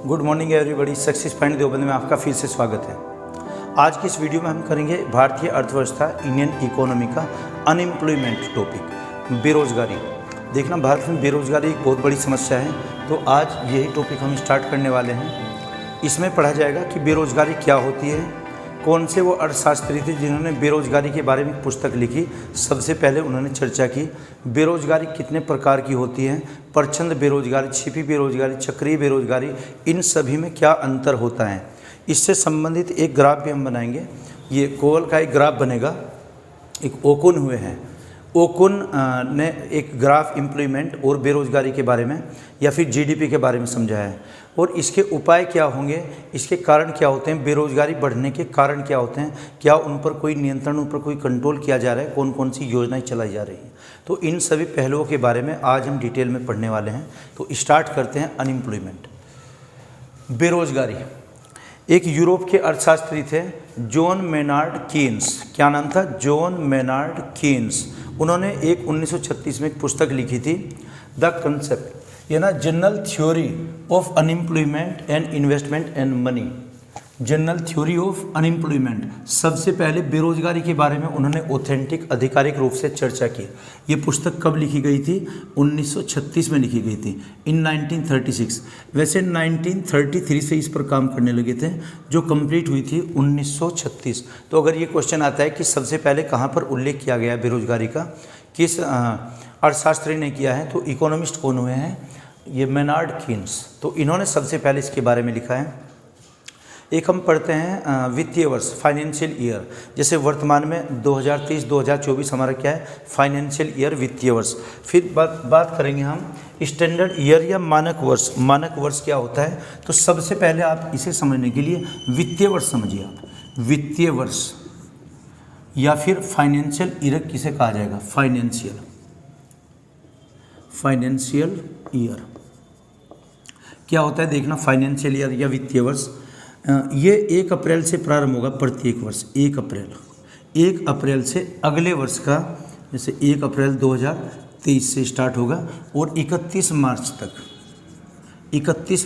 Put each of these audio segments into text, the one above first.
Good morning everybody. Success point Deoband में आपका फिर से स्वागत है। आज की इस वीडियो में हम करेंगे भारतीय अर्थव्यवस्था, इंडियन इकोनॉमी का अनएम्प्लॉयमेंट टॉपिक, बेरोजगारी। देखना, भारत में बेरोजगारी एक बहुत बड़ी समस्या है, तो आज यही टॉपिक हम स्टार्ट करने वाले हैं। इसमें पढ़ा जाएगा कि बेरोजगारी क्या होती है, कौन से वो अर्थशास्त्री थे जिन्होंने बेरोजगारी के बारे में पुस्तक लिखी। सबसे पहले उन्होंने चर्चा की बेरोजगारी कितने प्रकार की होती है, प्रच्छन्न बेरोजगारी, छिपी बेरोजगारी, चक्रीय बेरोजगारी, इन सभी में क्या अंतर होता है। इससे संबंधित एक ग्राफ भी हम बनाएंगे। ये कोवल का एक ग्राफ बनेगा, एक ओकुन हुए हैं। ओकुन ने एक ग्राफ एम्प्लॉयमेंट और बेरोजगारी के बारे में या फिर जीडीपी के बारे में समझाया है, और इसके उपाय क्या होंगे, इसके कारण क्या होते हैं, बेरोजगारी बढ़ने के कारण क्या होते हैं, क्या उन पर कोई नियंत्रण, उन पर कोई कंट्रोल किया जा रहा है, कौन कौन सी योजनाएं चलाई जा रही हैं। तो इन सभी पहलुओं के बारे में आज हम डिटेल में पढ़ने वाले हैं। तो स्टार्ट करते हैं। अनएम्प्लॉयमेंट, बेरोजगारी। एक यूरोप के अर्थशास्त्री थे जॉन मेनार्ड कीन्स। क्या नाम था? John Maynard Keynes. उन्होंने एक 1936 में एक पुस्तक लिखी थी, द कंसेप्ट, ये ना general theory of unemployment and investment and money. General theory of unemployment. सबसे पहले बेरोजगारी के बारे में उन्होंने ऑथेंटिक, आधिकारिक रूप से चर्चा की। ये पुस्तक कब लिखी गई थी? 1936 में लिखी गई थी, इन 1936। वैसे 1933 से इस पर काम करने लगे थे, जो कंप्लीट हुई थी 1936। तो अगर ये क्वेश्चन आता है कि सबसे पहले कहाँ पर उल्लेख किया गया बेरोजगारी का, किस अर्थशास्त्री ने किया है, तो इकोनॉमिस्ट कौन हुए हैं? ये मेनार्ड कीन्स। तो इन्होंने सबसे पहले इसके बारे में लिखा है। एक हम पढ़ते हैं वित्तीय वर्ष, फाइनेंशियल ईयर। जैसे वर्तमान में 2023-2024 हमारा क्या है? फाइनेंशियल ईयर, वित्तीय वर्ष। फिर बात करेंगे हम स्टैंडर्ड ईयर या मानक वर्ष। मानक वर्ष क्या होता है? तो सबसे पहले आप इसे समझने के लिए वित्तीय वर्ष समझिए आप। वित्तीय वर्ष या फिर फाइनेंशियल ईयर किसे कहा जाएगा? फाइनेंशियल ईयर क्या होता है? देखना, फाइनेंशियल ईयर या वित्तीय वर्ष ये 1 अप्रैल से प्रारंभ होगा प्रत्येक वर्ष। 1 अप्रैल से अगले वर्ष का, जैसे 1 अप्रैल 2023 से स्टार्ट होगा और 31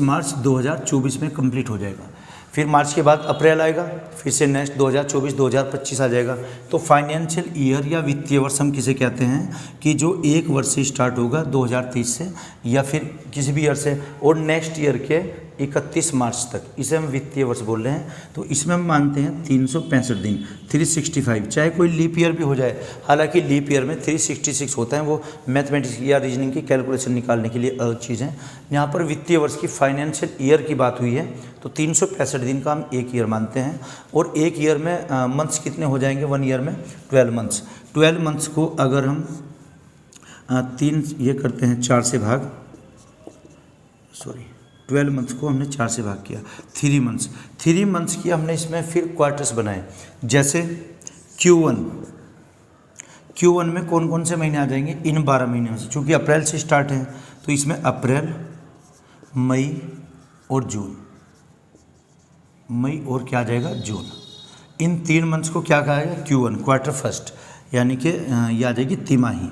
मार्च 2024 में कंप्लीट हो जाएगा। फिर मार्च के बाद अप्रैल आएगा, फिर से नेक्स्ट 2024-2025 आ जाएगा। तो फाइनेंशियल ईयर या वित्तीय वर्ष हम किसे कहते हैं? कि जो 1 वर्ष से स्टार्ट होगा 2023 से या फिर किसी भी ईयर से, और नेक्स्ट ईयर के 31 मार्च तक, इसे हम वित्तीय वर्ष बोल रहे हैं। तो इसमें हम मानते हैं 365 दिन, 365, चाहे कोई लीप ईयर भी हो जाए। हालांकि लीप ईयर में 366 होता है, वो मैथमेटिक्स या रीजनिंग की कैलकुलेशन निकालने के लिए अलग चीज़ है। यहाँ पर वित्तीय वर्ष की, फाइनेंशियल ईयर की बात हुई है, तो 365 दिन का हम एक ईयर मानते हैं। और एक ईयर में मंथ्स कितने हो जाएंगे? 1 ईयर में 12 मंथ्स। 12 मंथ्स को अगर हम 12 मंथ्स को हमने 4 से भाग किया, 3 मंथ्स किया हमने। इसमें फिर क्वार्टर्स बनाए, जैसे Q1 में कौन कौन से महीने आ जाएंगे? इन 12 महीने में से, चूँकि अप्रैल से स्टार्ट है तो इसमें अप्रैल, मई और जून। मई और क्या आ जाएगा? जून। इन 3 मंथ्स को क्या कहा जाएगा? Q1, क्वार्टर फर्स्ट, यानी कि ये आ जाएगी तिमाही।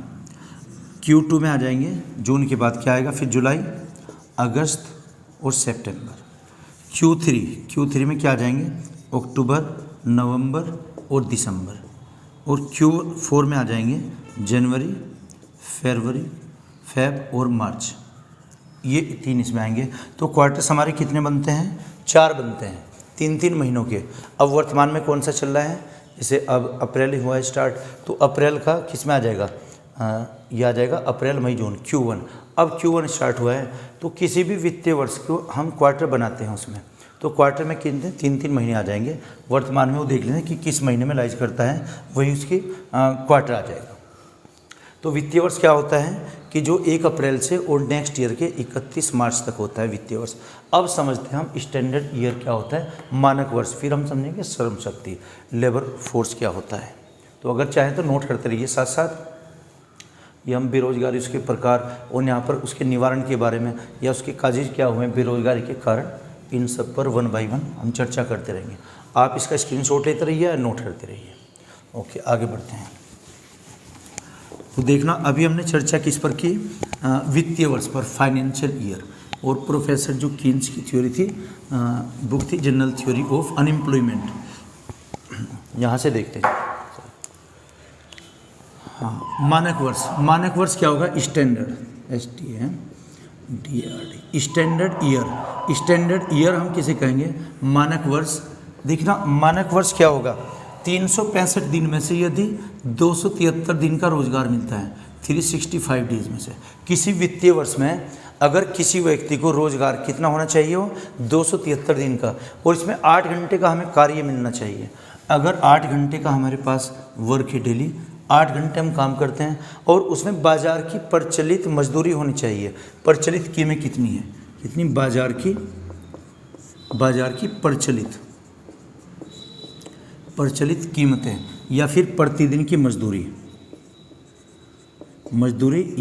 Q2 में आ जाएंगे, जून के बाद क्या आएगा? फिर जुलाई, अगस्त और सितंबर। Q3 में क्या आ जाएंगे? अक्टूबर, नवंबर और दिसंबर। और Q4 में आ जाएंगे जनवरी, फरवरी, फेब और मार्च। ये 3 इसमें आएंगे। तो क्वार्टर्स हमारे कितने बनते हैं? 4 बनते हैं, 3-3 महीनों के। अब वर्तमान में कौन सा चल रहा है? जैसे अब अप्रैल ही हुआ है स्टार्ट, तो अप्रैल का किस में आ जाएगा? यह आ जाएगा अप्रैल, मई, जून, Q1। अब Q1 स्टार्ट हुआ है, तो किसी भी वित्तीय वर्ष को हम क्वार्टर बनाते हैं उसमें। तो क्वार्टर में कितने? 3-3 महीने आ जाएंगे। वर्तमान में वो देख लें कि किस महीने में लाइज करता है, वही उसकी क्वार्टर आ जाएगा। तो वित्तीय वर्ष क्या होता है? कि जो 1 अप्रैल से और नेक्स्ट ईयर के 31 मार्च तक होता है वित्तीय वर्ष। अब समझते हैं हम स्टैंडर्ड ईयर क्या होता है, मानक वर्ष। फिर हम समझेंगे श्रम शक्ति, लेबर फोर्स क्या होता है। तो अगर चाहें तो नोट करते रहिए साथ साथ। ये हम बेरोजगारी, उसके प्रकार और यहाँ पर उसके निवारण के बारे में, या उसके काजेज क्या हुए बेरोजगारी के कारण, इन सब पर 1 बाय 1 हम चर्चा करते रहेंगे। आप इसका स्क्रीनशॉट लेते रहिए या नोट करते रहिए। ओके, आगे बढ़ते हैं। तो देखना, अभी हमने चर्चा किस पर की? वित्तीय वर्ष पर, फाइनेंशियल ईयर। और प्रोफेसर जो कीन्स की थ्योरी थी, बुक थी जनरल थ्योरी ऑफ अनएम्प्लॉयमेंट। यहाँ से देखते हैं। हाँ, मानक वर्ष क्या होगा? स्टैंडर्ड, STANDARD, स्टैंडर्ड ईयर हम किसे कहेंगे? मानक वर्ष। देखना मानक वर्ष क्या होगा? 365 दिन में से यदि 273 दिन का रोजगार मिलता है, 365 डेज में से किसी वित्तीय वर्ष में अगर किसी व्यक्ति को रोजगार कितना होना चाहिए? हो 273 दिन का, और इसमें 8 घंटे का हमें कार्य मिलना चाहिए। अगर 8 घंटे का हमारे पास वर्क है, डेली 8 घंटे हम काम करते हैं, और उसमें बाजार की प्रचलित मजदूरी होनी चाहिए। प्रचलित कीमत कितनी है? कितनी? बाजार की प्रचलित कीमतें, या फिर प्रतिदिन की मजदूरी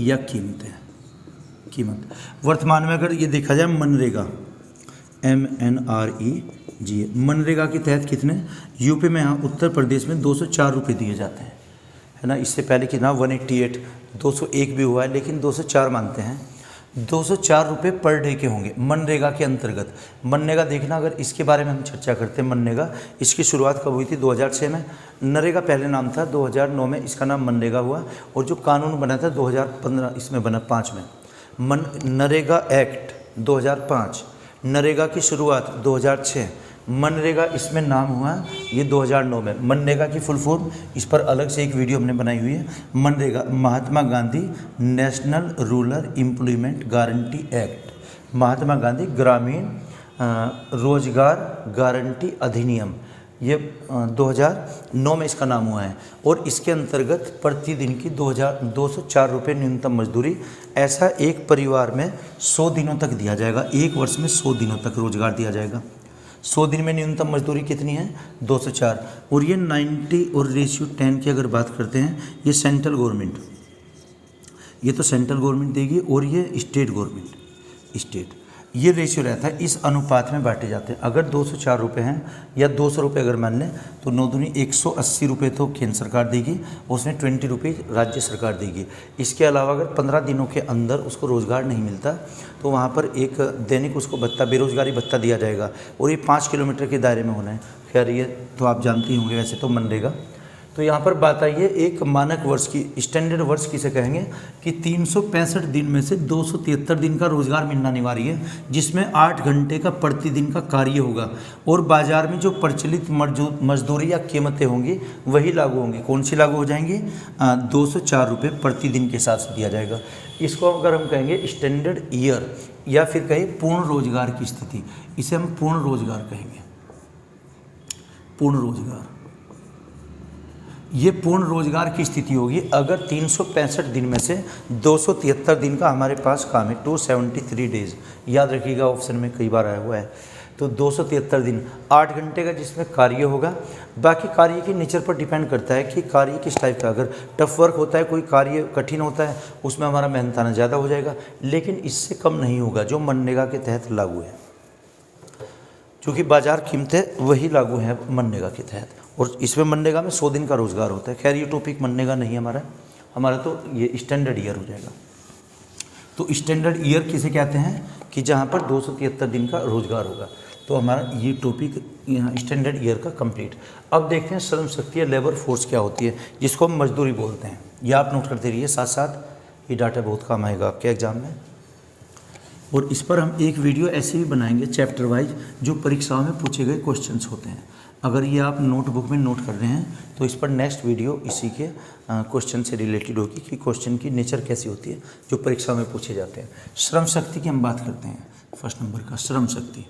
या कीमत। वर्तमान में अगर ये देखा जाए मनरेगा, MNREGA, मनरेगा के तहत कितने? यूपी में, यहाँ उत्तर प्रदेश में 204 रुपये दिए जाते हैं, है ना। इससे पहले कितना? 188, 201 भी हुआ है, लेकिन 204 मानते हैं। 204 रुपये पर डे के होंगे मनरेगा के अंतर्गत। मनरेगा देखना, अगर इसके बारे में हम चर्चा करते हैं, मनरेगा इसकी शुरुआत कब हुई थी? 2006 में। नरेगा पहले नाम था, 2009 में इसका नाम मनरेगा हुआ, और जो कानून बना था 2015 इसमें बना, 5 में। नरेगा एक्ट 2005, नरेगा की शुरुआत 2006, मनरेगा इसमें नाम हुआ ये 2009 में। मनरेगा की फुल फॉर्म, इस पर अलग से एक वीडियो हमने बनाई हुई है। MNREGA Mahatma Gandhi national rural employment guarantee act, Mahatma Gandhi ग्रामीण रोजगार गारंटी अधिनियम, ये 2009 में इसका नाम हुआ है। और इसके अंतर्गत प्रतिदिन की 204 रुपये न्यूनतम मजदूरी, ऐसा एक परिवार में 100 दिनों तक दिया जाएगा। एक वर्ष में 100 दिनों तक रोजगार दिया जाएगा। 100 दिन में न्यूनतम मजदूरी कितनी है? 204। और ये 90 और रेशियो 10 की अगर बात करते हैं, ये सेंट्रल गवर्नमेंट, ये तो सेंट्रल गवर्नमेंट देगी, और ये स्टेट गवर्नमेंट, ये रेशियो रहता है, इस अनुपात में बांटे जाते हैं। अगर 204 रुपये हैं, या 200 रुपये अगर मान लें, तो 9 दूनी 180 रुपये तो केंद्र सरकार देगी, उसमें 20 रुपये राज्य सरकार देगी। इसके अलावा अगर 15 दिनों के अंदर उसको रोज़गार नहीं मिलता, तो वहाँ पर एक दैनिक उसको भत्ता, बेरोजगारी भत्ता दिया जाएगा, और ये 5 किलोमीटर के दायरे में होना है। खैर ये तो आप जानते ही होंगे वैसे तो मनरेगा। तो यहाँ पर बात आई है एक मानक वर्ष की, स्टैंडर्ड वर्ष किसे कहेंगे? कि 365 दिन में से 273 दिन का रोजगार मिलना अनिवार्य है, जिसमें 8 घंटे का प्रतिदिन का कार्य होगा, और बाजार में जो प्रचलित मजदूरी या कीमतें होंगी वही लागू होंगी। कौन सी लागू हो जाएंगी? 204 रुपये प्रतिदिन के हिसाब से दिया जाएगा। इसको अगर हम कहेंगे स्टैंडर्ड ईयर, या फिर कहें पूर्ण रोजगार की स्थिति, इसे हम पूर्ण रोजगार कहेंगे। पूर्ण रोजगार, ये पूर्ण रोजगार की स्थिति होगी अगर 365 दिन में से 273 दिन का हमारे पास काम है, 273 डेज। याद रखिएगा, ऑप्शन में कई बार आया हुआ है। तो 273 दिन, 8 घंटे का जिसमें कार्य होगा। बाकी कार्य की नेचर पर डिपेंड करता है कि कार्य किस टाइप का। अगर टफ वर्क होता है, कोई कार्य कठिन होता है, उसमें हमारा मेहनताना ज़्यादा हो जाएगा, लेकिन इससे कम नहीं होगा जो मनरेगा के तहत लागू है, क्योंकि बाजार कीमतें वही लागू हैं मनरेगा के तहत। और इसमें मनरेगा में 100 दिन का रोज़गार होता है। खैर ये टॉपिक मनरेगा नहीं हमारा तो ये स्टैंडर्ड ईयर हो जाएगा। तो स्टैंडर्ड ईयर किसे कहते हैं? कि जहाँ पर 273 दिन का रोज़गार होगा। तो हमारा ये टॉपिक यहाँ स्टैंडर्ड ईयर का कंप्लीट। अब देखते हैं श्रम शक्ति या लेबर फोर्स क्या होती है, जिसको हम मजदूरी बोलते हैं। ये आप नोट करते रहिए, साथ साथ ये डाटा बहुत काम आएगा आपके एग्जाम में। और इस पर हम एक वीडियो ऐसे भी बनाएंगे चैप्टर वाइज, जो परीक्षाओं में पूछे गए क्वेश्चंस होते हैं। अगर ये आप नोटबुक में नोट कर रहे हैं, तो इस पर नेक्स्ट वीडियो इसी के क्वेश्चन से रिलेटेड होगी कि क्वेश्चन की नेचर कैसी होती है जो परीक्षा में पूछे जाते हैं। श्रम शक्ति की हम बात करते हैं। फर्स्ट नंबर का श्रम शक्ति।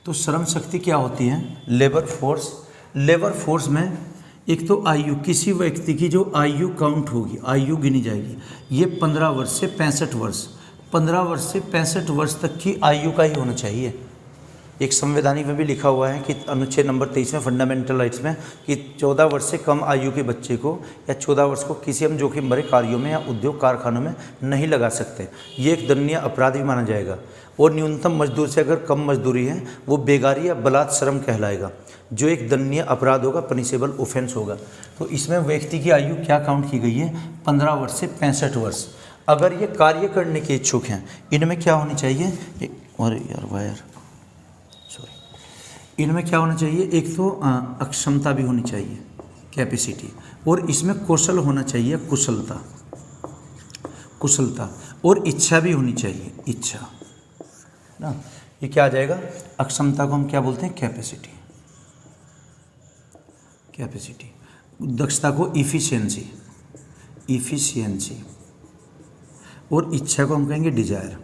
तो श्रम शक्ति क्या होती है? Labour force. लेबर फोर्स में एक तो आयु, किसी व्यक्ति की जो आयु काउंट होगी, आयु गिनी जाएगी, ये 15 वर्ष से 65 वर्ष, 15 वर्ष से 65 वर्ष तक की आयु का ही होना चाहिए। एक संवैधानिक में भी लिखा हुआ है कि अनुच्छेद नंबर 23 में फंडामेंटल राइट्स में, कि 14 वर्ष से कम आयु के बच्चे को या 14 वर्ष को किसी हम जोखिम भरे कार्यों में या उद्योग कारखानों में नहीं लगा सकते। ये एक दंडनीय अपराध भी माना जाएगा। और न्यूनतम मजदूर से अगर कम मजदूरी है, वो बेगारी या बलात् श्रम कहलाएगा, जो एक दंडनीय अपराध होगा, पनिशेबल ऑफेंस होगा। तो इसमें व्यक्ति की आयु क्या काउंट की गई है? 15 वर्ष से 65 वर्ष। अगर ये कार्य करने के इच्छुक हैं, इनमें क्या होनी चाहिए, इनमें क्या होना चाहिए, एक तो अक्षमता भी होनी चाहिए, कैपेसिटी, और इसमें कौशल होना चाहिए, कुशलता, और इच्छा भी होनी चाहिए, इच्छा ना। ये क्या आ जाएगा, अक्षमता को हम क्या बोलते हैं, कैपेसिटी, दक्षता को इफिशिएंसी, और इच्छा को हम कहेंगे डिजायर।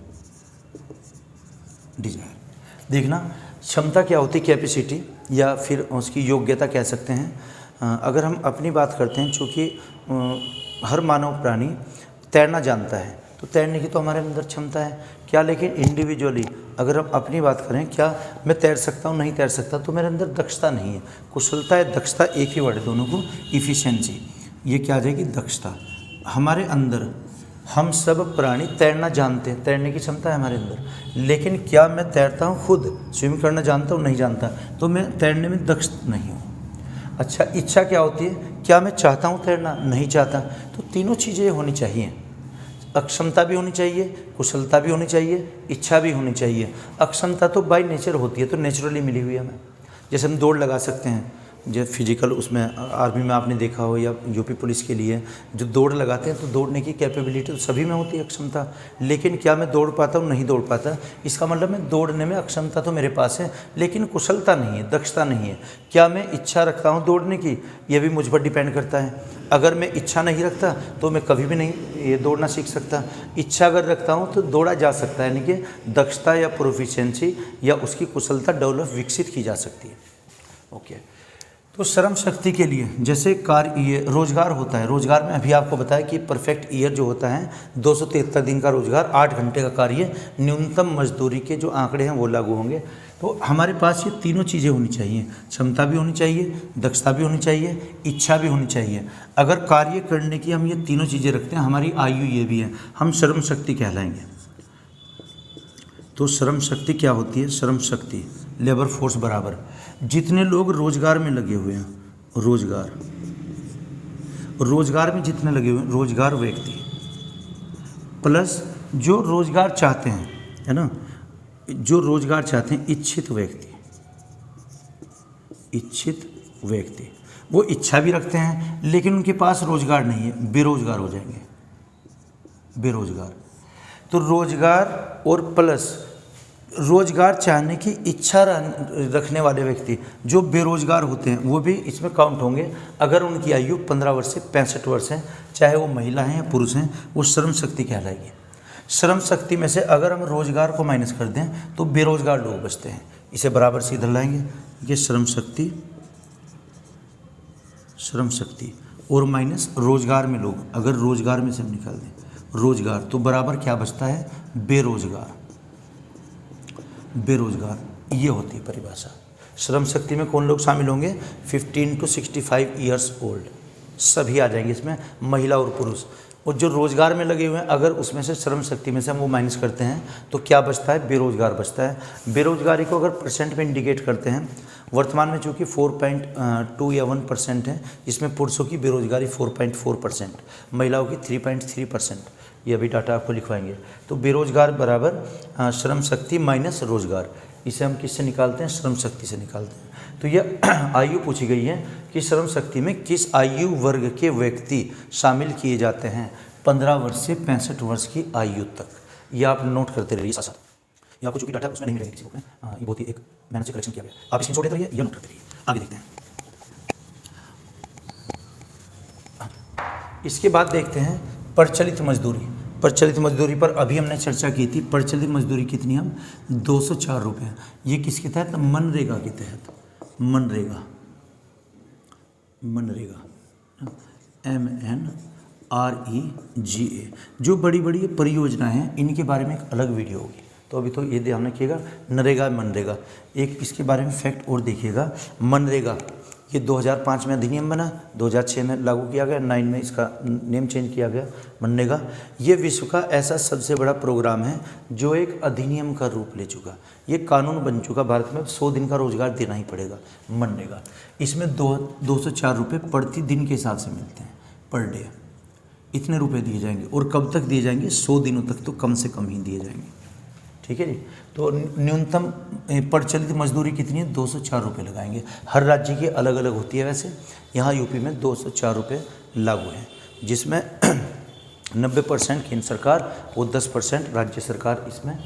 देखना, क्षमता क्या होती है, कैपेसिटी, या फिर उसकी योग्यता कह सकते हैं। अगर हम अपनी बात करते हैं, चूँकि हर मानव प्राणी तैरना जानता है, तो तैरने की तो हमारे अंदर क्षमता है क्या, लेकिन इंडिविजुअली अगर हम अपनी बात करें, क्या मैं तैर सकता हूँ, नहीं तैर सकता, तो मेरे अंदर दक्षता नहीं है। कुशलता है, दक्षता एक ही वर्ड है दोनों को, इफिशिएंसी, ये क्या आ जाएगी, दक्षता। हमारे अंदर हम सब प्राणी तैरना जानते हैं, तैरने की क्षमता है हमारे अंदर, लेकिन क्या मैं तैरता हूँ, खुद स्विम करना जानता हूँ, नहीं जानता, तो मैं तैरने में दक्ष नहीं हूँ। अच्छा, इच्छा क्या होती है, क्या मैं चाहता हूँ तैरना, नहीं चाहता, तो तीनों चीज़ें होनी चाहिए, अक्षमता भी होनी चाहिए, कुशलता भी होनी चाहिए, इच्छा भी होनी चाहिए। अक्षमता तो बाय नेचर होती है, तो नेचुरली मिली हुई है हमें। जैसे हम दौड़ लगा सकते हैं, जो फिजिकल, उसमें आर्मी में आपने देखा हो, या यूपी पुलिस के लिए जो दौड़ लगाते हैं, तो दौड़ने की कैपेबिलिटी तो सभी में होती है, क्षमता, लेकिन क्या मैं दौड़ पाता हूँ, नहीं दौड़ पाता, इसका मतलब मैं दौड़ने में अक्षमता तो मेरे पास है, लेकिन कुशलता नहीं है, दक्षता नहीं है। क्या मैं इच्छा रखता हूँ दौड़ने की, ये भी मुझ पर डिपेंड करता है। अगर मैं इच्छा नहीं रखता तो मैं कभी भी नहीं ये दौड़ना सीख सकता। इच्छा अगर रखता हूँ तो दौड़ा जा सकता है, यानी कि दक्षता या प्रोफिशिएंसी या उसकी कुशलता डेवलप, विकसित की जा सकती है। ओके, तो श्रम शक्ति के लिए जैसे कार्य, ये रोजगार होता है, रोजगार में अभी आपको बताया कि परफेक्ट ईयर जो होता है 273 दिन का रोजगार, 8 घंटे का कार्य, न्यूनतम मजदूरी के जो आंकड़े हैं वो लागू होंगे। तो हमारे पास ये तीनों चीज़ें होनी चाहिए, क्षमता भी होनी चाहिए, दक्षता भी होनी चाहिए, इच्छा भी होनी चाहिए। अगर कार्य करने की हम ये तीनों चीज़ें रखते हैं, हमारी आयु ये भी है, हम श्रम शक्ति कहलाएंगे। तो श्रम शक्ति क्या होती है, श्रम शक्ति लेबर फोर्स बराबर जितने लोग रोजगार में लगे हुए हैं, रोजगार में जितने लगे हुए हैं, रोजगार व्यक्ति प्लस जो रोजगार चाहते हैं, है ना, जो रोजगार चाहते हैं, इच्छित व्यक्ति, वो इच्छा भी रखते हैं लेकिन उनके पास रोजगार नहीं है, बेरोजगार हो जाएंगे, बेरोजगार। तो रोजगार और प्लस रोजगार चाहने की इच्छा रखने वाले व्यक्ति जो बेरोजगार होते हैं, वो भी इसमें काउंट होंगे। अगर उनकी आयु 15 वर्ष से 65 वर्ष है, चाहे वो महिला हैं या पुरुष हैं, वो श्रम शक्ति कहलाएगी। श्रम शक्ति में से अगर हम रोजगार को माइनस कर दें तो बेरोजगार लोग बचते हैं, इसे बराबर से इधर लाएंगे। ये श्रम शक्ति और माइनस रोजगार में लोग, अगर रोजगार में से हम निकाल दें रोजगार, तो बराबर क्या बचता है, बेरोजगार। ये होती है परिभाषा। श्रम शक्ति में कौन लोग शामिल होंगे, 15 to 65 ईयर्स ओल्ड, सभी आ जाएंगे इसमें, महिला और पुरुष। और जो रोजगार में लगे हुए हैं, अगर उसमें से श्रम शक्ति में से हम वो माइनस करते हैं तो क्या बचता है, बेरोजगार बचता है। बेरोजगारी को अगर परसेंट में इंडिकेट करते हैं, वर्तमान में चूँकि 4.2 या 1% है, जिसमें पुरुषों की बेरोजगारी 4.4%, महिलाओं की 3.3%, ये अभी डाटा आपको लिखवाएंगे। तो बेरोजगार बराबर श्रम शक्ति माइनस रोजगार, इसे हम किससे निकालते हैं, श्रम शक्ति से निकालते हैं। तो ये आयु पूछी गई है कि श्रम शक्ति में किस आयु वर्ग के व्यक्ति शामिल किए जाते हैं, 15 वर्ष से 65 वर्ष की आयु तक। ये आप नोट करते रहिए साथ साथ, ये आपको चूँकि डाटा उसमें नहीं मिलेगा किसी बुक में, ये बहुत ही एक मेहनत से कलेक्शन किया गया, आप इसमें छोड़ देते रहिए, ये नोट करते रहिए। आगे देखते हैं, इसके बाद देखते हैं प्रचलित मजदूरी। प्रचलित मजदूरी पर अभी हमने चर्चा की थी। प्रचलित मजदूरी कितनी, हम 204 रुपये। ये किसके तहत, मनरेगा के तहत, मनरेगा MNREGA। जो बड़ी बड़ी परियोजनाएं हैं, इनके बारे में एक अलग वीडियो होगी, तो अभी तो ये ध्यान रखिएगा, नरेगा मनरेगा। एक इसके बारे में फैक्ट और देखिएगा, मनरेगा ये 2005 में अधिनियम बना, 2006 में लागू किया गया, 9 में इसका नेम चेंज किया गया मनरेगा। ये विश्व का ऐसा सबसे बड़ा प्रोग्राम है जो एक अधिनियम का रूप ले चुका, ये कानून बन चुका। भारत में 100 दिन का रोजगार देना ही पड़ेगा, मनरेगा। इसमें 204 रुपये प्रति दिन के हिसाब से मिलते हैं, पर डे। इतने रुपए दिए जाएंगे। और कब तक दिए जाएंगे? 100 दिनों तक तो कम से कम ही दिए जाएंगे। ठीक है जी। तो न्यूनतम प्रचलित मजदूरी कितनी है? 204 रुपये लगाएंगे। हर राज्य की अलग अलग होती है। वैसे यहाँ यूपी में 204 रुपये लागू हैं, जिसमें 90% केंद्र सरकार और 10% राज्य सरकार इसमें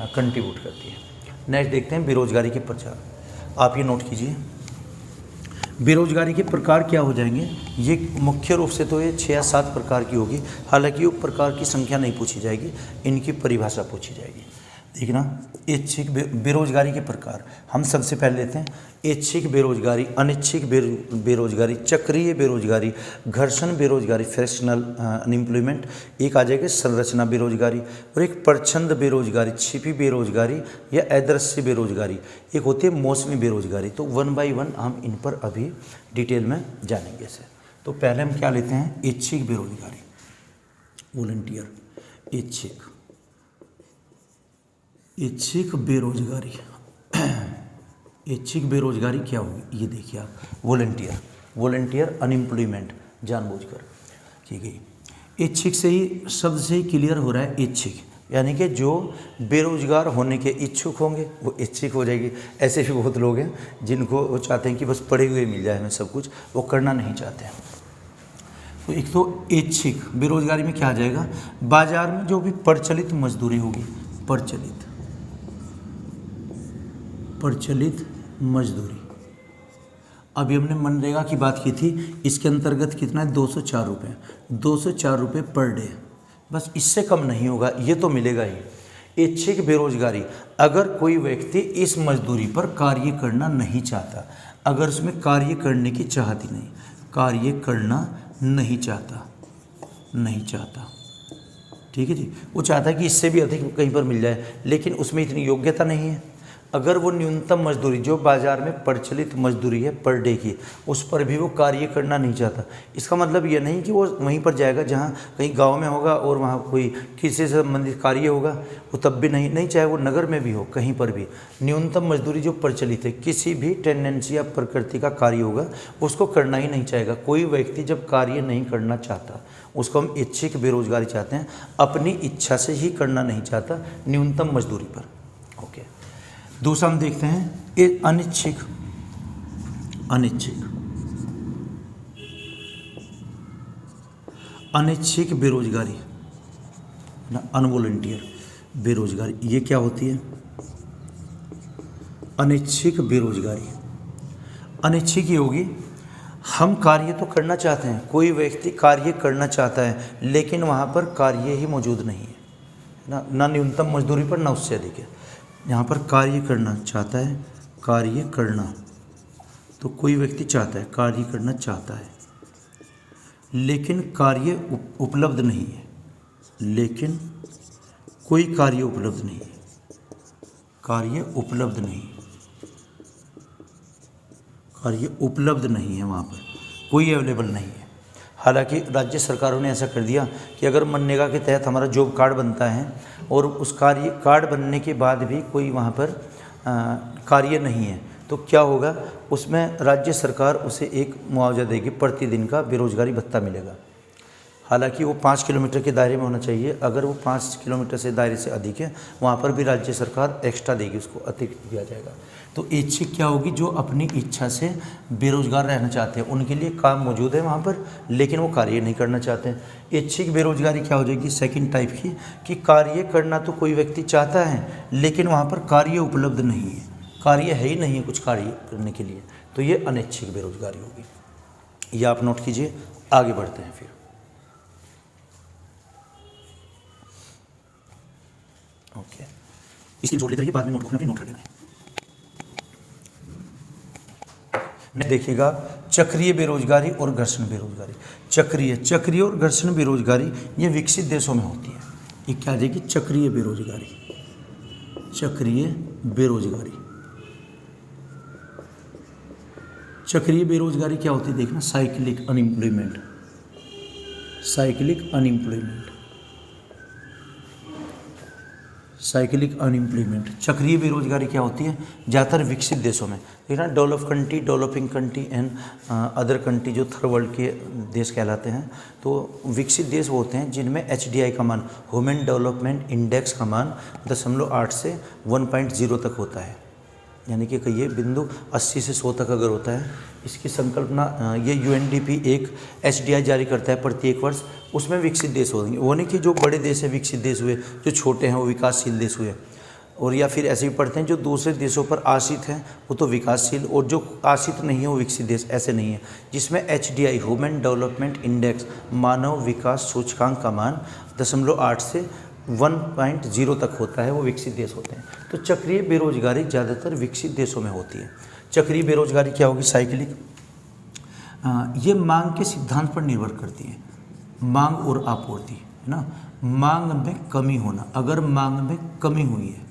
कंट्रीब्यूट करती है। नेक्स्ट देखते हैं बेरोजगारी के प्रचार। आप ये नोट कीजिए, बेरोजगारी के प्रकार क्या हो जाएंगे। ये मुख्य रूप से तो ये 6 या 7 प्रकार की होगी। हालांकि वो प्रकार की संख्या नहीं पूछी जाएगी, इनकी परिभाषा पूछी जाएगी। देखना, ऐच्छिक बेरोजगारी के प्रकार हम सबसे पहले लेते हैं ऐच्छिक बेरोजगारी, अनैच्छिक बेरोजगारी, चक्रीय बेरोजगारी, घर्षण बेरोजगारी, फ्रैक्शनल अनएम्प्लॉयमेंट, एक आ जाएगा संरचना बेरोजगारी, और एक प्रच्छंद बेरोजगारी, छिपी बेरोजगारी या अदृश्य बेरोजगारी, एक होती है मौसमी बेरोजगारी। तो 1 बाय 1 हम इन पर अभी डिटेल में जानेंगे इसे। तो पहले हम क्या लेते हैं? ऐच्छिक बेरोजगारी, वॉलंटियर। ऐच्छिक बेरोजगारी, ऐच्छिक बेरोजगारी क्या होगी? ये देखिए आप, वॉलंटियर अनएम्प्लॉयमेंट, जानबूझकर की गई। ऐच्छिक से ही, शब्द से ही क्लियर हो रहा है ऐच्छिक, यानी कि जो बेरोजगार होने के इच्छुक होंगे वो ऐच्छिक हो जाएगी। ऐसे भी बहुत लोग हैं जिनको वो चाहते हैं कि बस पढ़े हुए मिल जाए हमें सब कुछ, वो करना नहीं चाहते हैं। तो एक तो ऐच्छिक बेरोजगारी में क्या आ जाएगा? बाजार में जो भी प्रचलित मजदूरी होगी, प्रचलित मजदूरी। अभी हमने मनरेगा की बात की थी, इसके अंतर्गत कितना है? 204 रुपये, 204 रुपये पर डे। बस इससे कम नहीं होगा, ये तो मिलेगा ही। ऐच्छिक बेरोजगारी, अगर कोई व्यक्ति इस मजदूरी पर कार्य करना नहीं चाहता, अगर उसमें कार्य करने की चाहत ही नहीं, कार्य करना नहीं चाहता, ठीक है जी, वो चाहता है कि इससे भी अधिक कहीं पर मिल जाए, लेकिन उसमें इतनी योग्यता नहीं है। अगर वो न्यूनतम मजदूरी जो बाज़ार में प्रचलित मजदूरी है पर डे की, उस पर भी वो कार्य करना नहीं चाहता, इसका मतलब ये नहीं कि वो वहीं पर जाएगा जहाँ कहीं गांव में होगा और वहाँ कोई किसी से संबंधित कार्य होगा, वो तब भी नहीं, चाहे वो नगर में भी हो, कहीं पर भी न्यूनतम मजदूरी जो प्रचलित है, किसी भी टेंडेंसी या प्रकृति का कार्य होगा, उसको करना ही नहीं चाहेगा। कोई व्यक्ति जब कार्य नहीं करना चाहता, उसको हम ऐच्छिक बेरोजगारी चाहते हैं, अपनी इच्छा से ही करना नहीं चाहता न्यूनतम मजदूरी पर। ओके, दूसरा हम देखते हैं ये अनिच्छिक बेरोजगारी ना, अनवॉलंटियर बेरोजगारी। ये क्या होती है? अनैच्छिक बेरोजगारी। अनैच्छिक ये होगी, हम कार्य तो करना चाहते हैं, कोई व्यक्ति कार्य करना चाहता है, लेकिन वहाँ पर कार्य ही मौजूद नहीं है ना न्यूनतम मजदूरी पर, ना उससे अधिक है। यहाँ पर कार्य करना चाहता है, कार्य करना, तो कोई व्यक्ति चाहता है, कार्य करना चाहता है, लेकिन कार्य उपलब्ध नहीं है, लेकिन कोई कार्य उपलब्ध नहीं है, कार्य उपलब्ध नहीं है, वहाँ पर कोई अवेलेबल नहीं है। हालांकि राज्य सरकारों ने ऐसा कर दिया कि अगर मनरेगा के तहत हमारा जॉब कार्ड बनता है और उस कार्ड बनने के बाद भी कोई वहाँ पर कार्य नहीं है, तो क्या होगा? उसमें राज्य सरकार उसे एक मुआवजा देगी, प्रतिदिन का बेरोजगारी भत्ता मिलेगा। हालांकि वो 5 किलोमीटर के दायरे में होना चाहिए, अगर वो 5 किलोमीटर से दायरे से अधिक है, वहाँ पर भी राज्य सरकार एक्स्ट्रा देगी, उसको अतिरिक्त दिया जाएगा। तो ऐच्छिक क्या होगी? जो अपनी इच्छा से बेरोजगार रहना चाहते हैं, उनके लिए काम मौजूद है वहाँ पर, लेकिन वो कार्य नहीं करना चाहते हैं। ऐच्छिक बेरोजगारी क्या हो जाएगी? सेकंड टाइप की, कि कार्य करना तो कोई व्यक्ति चाहता है, लेकिन वहाँ पर कार्य उपलब्ध नहीं है, कार्य है ही नहीं है कुछ कार्य करने के लिए, तो ये अनैच्छिक बेरोजगारी होगी। ये आप नोट कीजिए। आगे बढ़ते हैं फिर। ओके, इसकी जोड़ लेते रहिए, बाद में नोटबुक में अपनी नोट कर लेना। देखिएगा, चक्रीय बेरोजगारी और घर्षण बेरोजगारी। चक्रीय और घर्षण बेरोजगारी ये विकसित देशों में होती है। ये क्या जाएगी? चक्रीय बेरोजगारी। चक्रीय बेरोजगारी क्या होती है? देखना, साइक्लिक अनएम्प्लॉयमेंट। साइक्लिक अनएम्प्लॉयमेंट, चक्रीय बेरोजगारी क्या होती है ज़्यादातर विकसित देशों में। देखना develop country, developing country and other country जो थर्ड वर्ल्ड के देश कहलाते हैं। तो विकसित देश वो होते हैं जिनमें HDI का मान, ह्यूमन डेवलपमेंट इंडेक्स का मान 0.8 से 1.0 तक होता है, यानी कि कहिए बिंदु 80 से 100 तक अगर होता है। इसकी संकल्पना ये UNDP एक HDI जारी करता है प्रत्येक वर्ष, उसमें विकसित देश होंगे। वो नहीं कि जो बड़े देश है विकसित देश हुए, जो छोटे हैं वो विकासशील देश हुए, और या फिर ऐसे भी पढ़ते हैं जो दूसरे देशों पर आश्रित हैं वो तो विकासशील, और जो आश्रित नहीं है वो विकसित देश, ऐसे नहीं है। जिसमें HDI ह्यूमन डेवलपमेंट इंडेक्स मानव विकास सूचकांक का मान 0.8 से 1.0 तक होता है, वो विकसित देश होते हैं। तो चक्रीय बेरोजगारी ज़्यादातर विकसित देशों में होती है। चक्रीय बेरोजगारी क्या होगी, साइक्लिक, ये मांग के सिद्धांत पर निर्भर करती है, मांग और आपूर्ति, है ना। मांग में कमी होना, अगर मांग में कमी हुई है,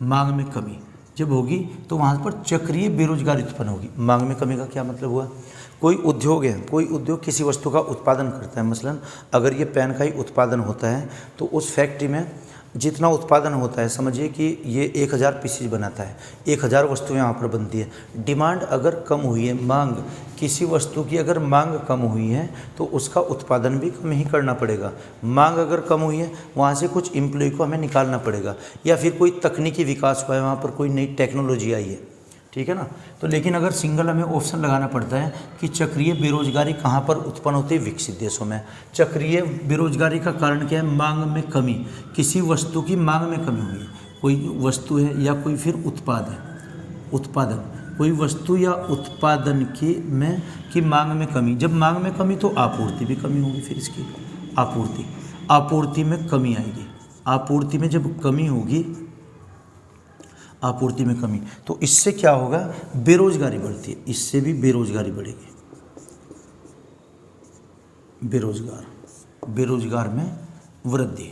मांग में कमी जब होगी तो वहाँ पर चक्रीय बेरोजगारी उत्पन्न होगी। मांग में कमी का क्या मतलब हुआ, कोई उद्योग है, कोई उद्योग किसी वस्तु का उत्पादन करता है, मसलन अगर ये पेन का ही उत्पादन होता है तो उस फैक्ट्री में जितना उत्पादन होता है, समझिए कि ये 1000 पीसीज बनाता है, 1000 वस्तुएं यहाँ पर बनती है। डिमांड अगर कम हुई है, मांग किसी वस्तु की अगर मांग कम हुई है तो उसका उत्पादन भी कम ही करना पड़ेगा। मांग अगर कम हुई है वहाँ से कुछ एम्प्लॉय को हमें निकालना पड़ेगा, या फिर कोई तकनीकी विकास हुआ है, वहाँ पर कोई नई टेक्नोलॉजी आई है, ठीक है ना। तो लेकिन अगर सिंगल हमें ऑप्शन लगाना पड़ता है कि चक्रीय बेरोजगारी कहाँ पर उत्पन्न होती है, विकसित देशों में। चक्रीय बेरोजगारी का कारण क्या है, मांग में कमी, किसी वस्तु की मांग में कमी हुई है, कोई वस्तु है या कोई फिर उत्पाद है, उत्पादन, कोई वस्तु या उत्पादन की मांग में कमी। जब मांग में कमी तो आपूर्ति भी कमी होगी, फिर इसकी आपूर्ति में कमी आएगी। आपूर्ति में जब कमी होगी, आपूर्ति में कमी, तो इससे क्या होगा, बेरोजगारी बढ़ती है, इससे भी बेरोजगारी बढ़ेगी। बेरोजगार में वृद्धि,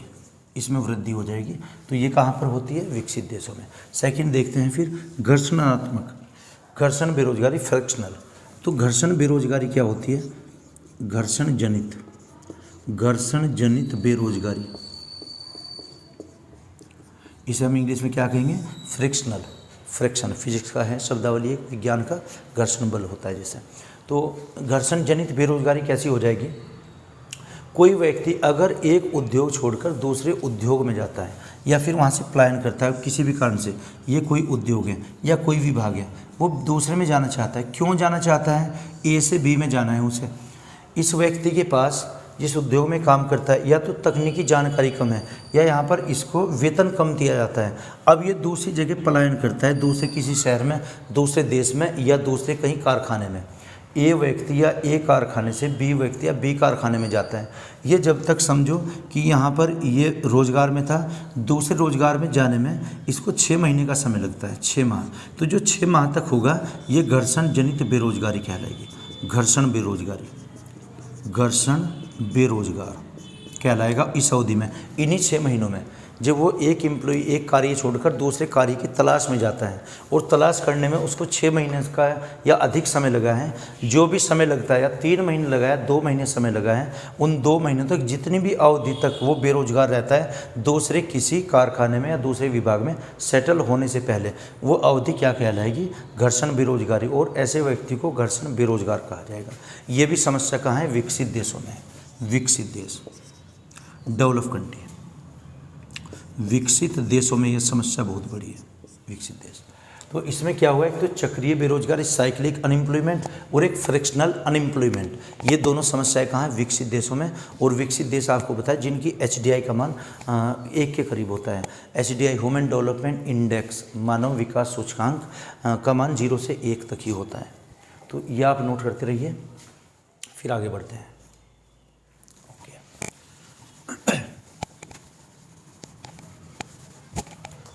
इसमें वृद्धि हो जाएगी। तो ये कहाँ पर होती है, विकसित देशों में। सेकंड देखते हैं फिर घर्षणात्मक, घर्षण बेरोजगारी, फ्रिक्शनल। तो घर्षण बेरोजगारी क्या होती है, घर्षण जनित बेरोजगारी, इसे हम इंग्लिश में क्या कहेंगे, फ्रिक्शनल। फ्रिक्शन फिजिक्स का है शब्दावली, एक विज्ञान का घर्षण बल होता है जैसे। तो घर्षण जनित बेरोजगारी कैसी हो जाएगी, कोई व्यक्ति अगर एक उद्योग छोड़कर दूसरे उद्योग में जाता है या फिर वहाँ से पलायन करता है किसी भी कारण से, ये कोई उद्योग है या कोई विभाग है, वो दूसरे में जाना चाहता है। क्यों जाना चाहता है, A से B में जाना है उसे। इस व्यक्ति के पास जिस उद्योग में काम करता है या तो तकनीकी जानकारी कम है, या यहाँ पर इसको वेतन कम दिया जाता है। अब ये दूसरी जगह पलायन करता है, दूसरे किसी शहर में, दूसरे देश में, या दूसरे कहीं कारखाने में। A व्यक्ति या A कारखाने से B व्यक्ति या B कारखाने में जाता है। ये जब तक समझो कि यहाँ पर ये रोज़गार में था, दूसरे रोज़गार में जाने में इसको 6 महीने का समय लगता है, 6 माह। तो जो 6 माह तक होगा ये घर्षण जनित बेरोजगारी कहलाएगी। घर्षण बेरोजगार कहलाएगा इस अवधि में, इन्हीं 6 महीनों में, जब वो एक एम्प्लॉई एक कार्य छोड़कर दूसरे कार्य की तलाश में जाता है, और तलाश करने में उसको 6 महीने का या अधिक समय लगा है। जो भी समय लगता है, या 3 महीने लगा है, 2 महीने समय लगा है, उन 2 महीनों तक जितनी भी अवधि तक वो बेरोजगार रहता है दूसरे किसी कारखाने में या दूसरे विभाग में सेटल होने से पहले, वो अवधि क्या कहलाएगी, घर्षण बेरोजगारी। और ऐसे व्यक्ति को घर्षण बेरोजगार कहा जाएगा। ये भी समस्या कहाँ है, विकसित देशों में। विकसित देश, डेवलप कंट्री, विकसित देशों में ये समस्या बहुत बड़ी है, विकसित देश। तो इसमें क्या हुआ, एक तो चक्रीय बेरोजगारी, साइक्लिक अनएम्प्लॉयमेंट, और एक फ्रिक्शनल अनएम्प्लॉयमेंट। ये दोनों समस्याएं कहाँ हैं, विकसित देशों में। और विकसित देश आपको पता है जिनकी HDI का मान 1 के करीब होता है। HDI ह्यूमन डेवलपमेंट इंडेक्स, मानव विकास सूचकांक का मान 0 से 1 तक ही होता है। तो ये आप नोट करते रहिए, फिर आगे बढ़ते हैं।